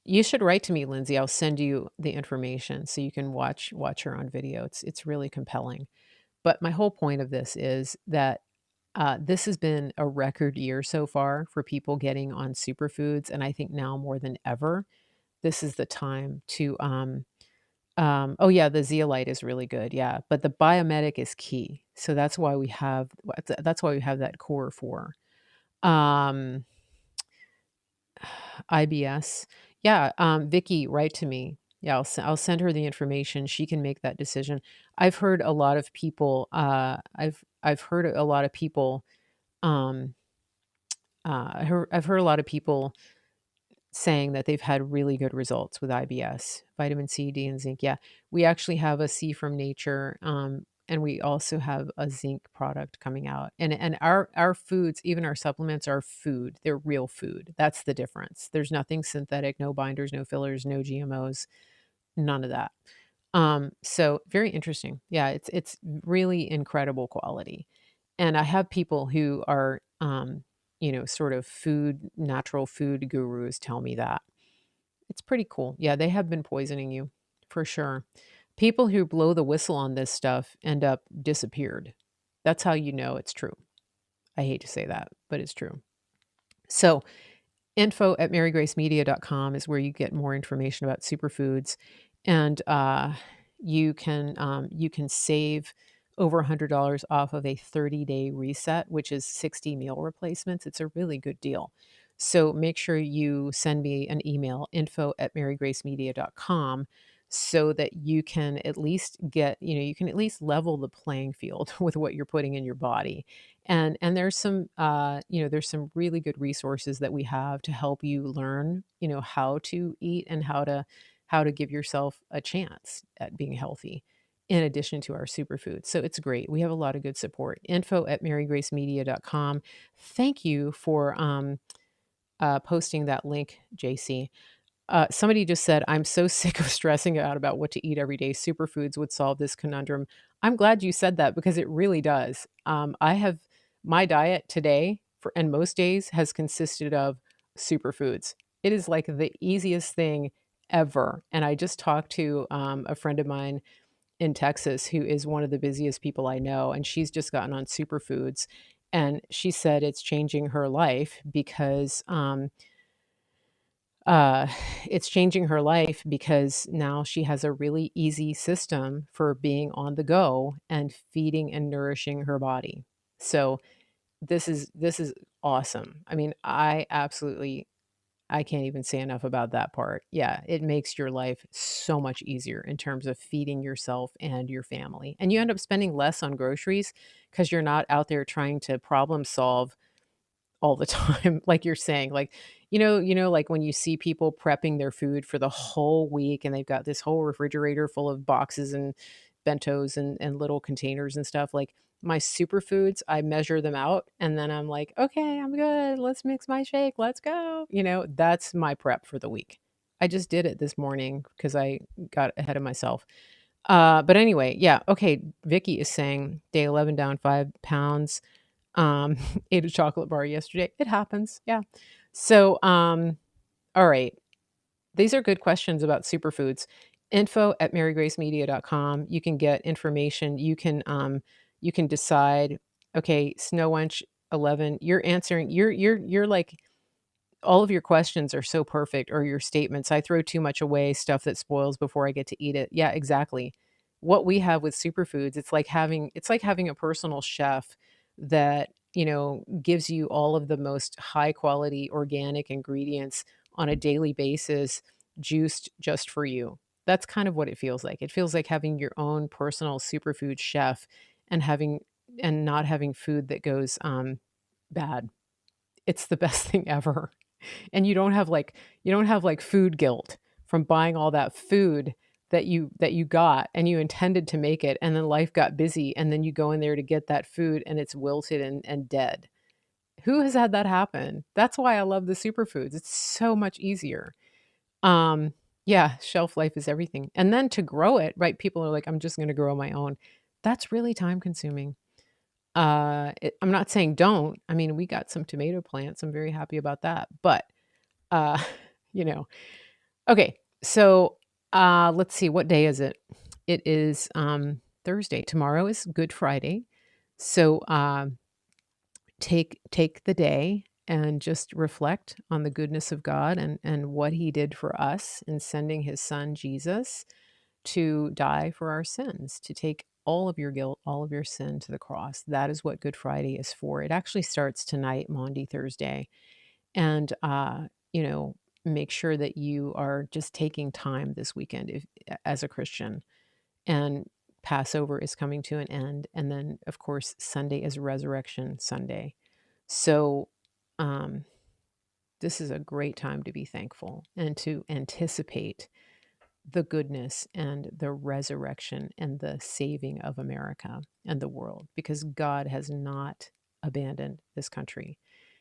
you should write to me, Lindsay. I'll send you the information so you can watch her on video. It's really compelling. But my whole point of this is that this has been a record year so far for people getting on superfoods, and I think now more than ever, this is the time to. Oh yeah, the zeolite is really good, yeah, but the biomedic is key. So that's why we have that core four. Um, IBS, yeah. Vicky, write to me. Yeah, I'll send her the information, she can make that decision. I've heard a lot of people, I've heard a lot of people, um, I've heard a lot of people saying that they've had really good results with IBS, vitamin C, D, and zinc. Yeah, we actually have a C from nature, and we also have a zinc product coming out. And our foods, even our supplements, are food. They're real food. That's the difference. There's nothing synthetic, no binders, no fillers, no GMOs, none of that. So very interesting. Yeah, it's really incredible quality. And I have people who are, sort of natural food gurus tell me that. It's pretty cool. Yeah, they have been poisoning you for sure. People who blow the whistle on this stuff end up disappeared. That's how you know it's true. I hate to say that, but it's true. So info at marygracemedia.com is where you get more information about superfoods, and you can save over $100 off of a 30-day reset, which is 60 meal replacements. It's a really good deal. So make sure you send me an email, info at marygracemedia.com, so that you can at least you can at least level the playing field with what you're putting in your body. And there's some there's some really good resources that we have to help you learn, how to eat and how to give yourself a chance at being healthy in addition to our superfoods. So it's great. We have a lot of good support. Info at marygracemedia.com. Thank you for posting that link, JC. Somebody just said, I'm so sick of stressing out about what to eat every day. Superfoods would solve this conundrum. I'm glad you said that because it really does. I have my diet today and most days has consisted of superfoods. It is like the easiest thing ever. And I just talked to a friend of mine in Texas who is one of the busiest people I know, and she's just gotten on superfoods. And she said it's changing her life because uh, it's changing her life because now she has a really easy system for being on the go and feeding and nourishing her body. So this is awesome. I mean, I can't even say enough about that part. Yeah, it makes your life so much easier in terms of feeding yourself and your family. And you end up spending less on groceries because you're not out there trying to problem solve all the time, like you're saying, like, like when you see people prepping their food for the whole week and they've got this whole refrigerator full of boxes and bentos and little containers and stuff. Like my superfoods, I measure them out and then I'm like, okay, I'm good. Let's mix my shake. Let's go. That's my prep for the week. I just did it this morning because I got ahead of myself. But anyway, yeah. Okay. Vicky is saying day 11 down 5 pounds. Um, ate a chocolate bar yesterday. It happens. Yeah. So, all right. These are good questions about superfoods. Info at marygracemedia.com. You can get information. You can decide, okay, Snow Wench 11, you're answering, you're like, all of your questions are so perfect, or your statements. I throw too much away, stuff that spoils before I get to eat it. Yeah, exactly. What we have with superfoods, it's like having a personal chef that, gives you all of the most high quality organic ingredients on a daily basis, juiced just for you. That's kind of what it feels like. It feels like having your own personal superfood chef and not having food that goes bad. It's the best thing ever. And you don't have like food guilt from buying all that food that you got and you intended to make it, and then life got busy and then you go in there to get that food and it's wilted and dead. Who has had that happen? That's why I love the superfoods. It's so much easier. um yeah, shelf life is everything. And then to grow it, right, people are like, I'm just going to grow my own. That's really time consuming. I'm not saying don't. I mean, we got some tomato plants. I'm very happy about that. But uh, you know, okay. So let's see, what day is it? It is Thursday. Tomorrow is Good Friday. So take the day and just reflect on the goodness of God and what He did for us in sending His Son Jesus to die for our sins, to take all of your guilt, all of your sin to the cross. That is what Good Friday is for. It actually starts tonight, Maundy, Thursday. And, you know, make sure that you are just taking time this weekend if as a Christian. And Passover is coming to an end, and then, of course, Sunday is Resurrection Sunday. So, um, this is a great time to be thankful and to anticipate the goodness and the resurrection and the saving of America and the world, because God has not abandoned this country.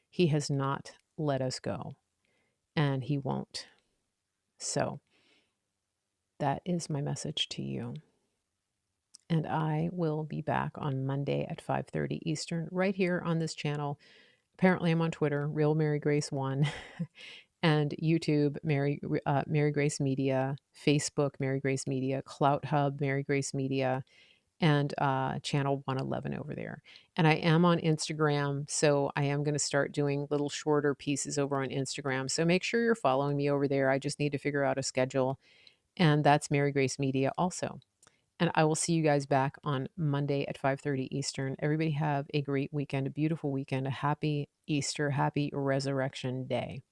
He has not let us go, and He won't. So, that is my message to you. And I will be back on Monday at 5:30 Eastern right here on this channel. Apparently, I'm on Twitter, Real Mary Grace 1, and YouTube, Mary Grace Media, Facebook, Mary Grace Media, Clout Hub, Mary Grace Media, and channel 111 over there. And I am on Instagram, so I am going to start doing little shorter pieces over on Instagram. So make sure you're following me over there. I just need to figure out a schedule. And that's Mary Grace Media also. And I will see you guys back on Monday at 5:30 Eastern. Everybody have a great weekend, a beautiful weekend, a happy Easter, happy Resurrection Day.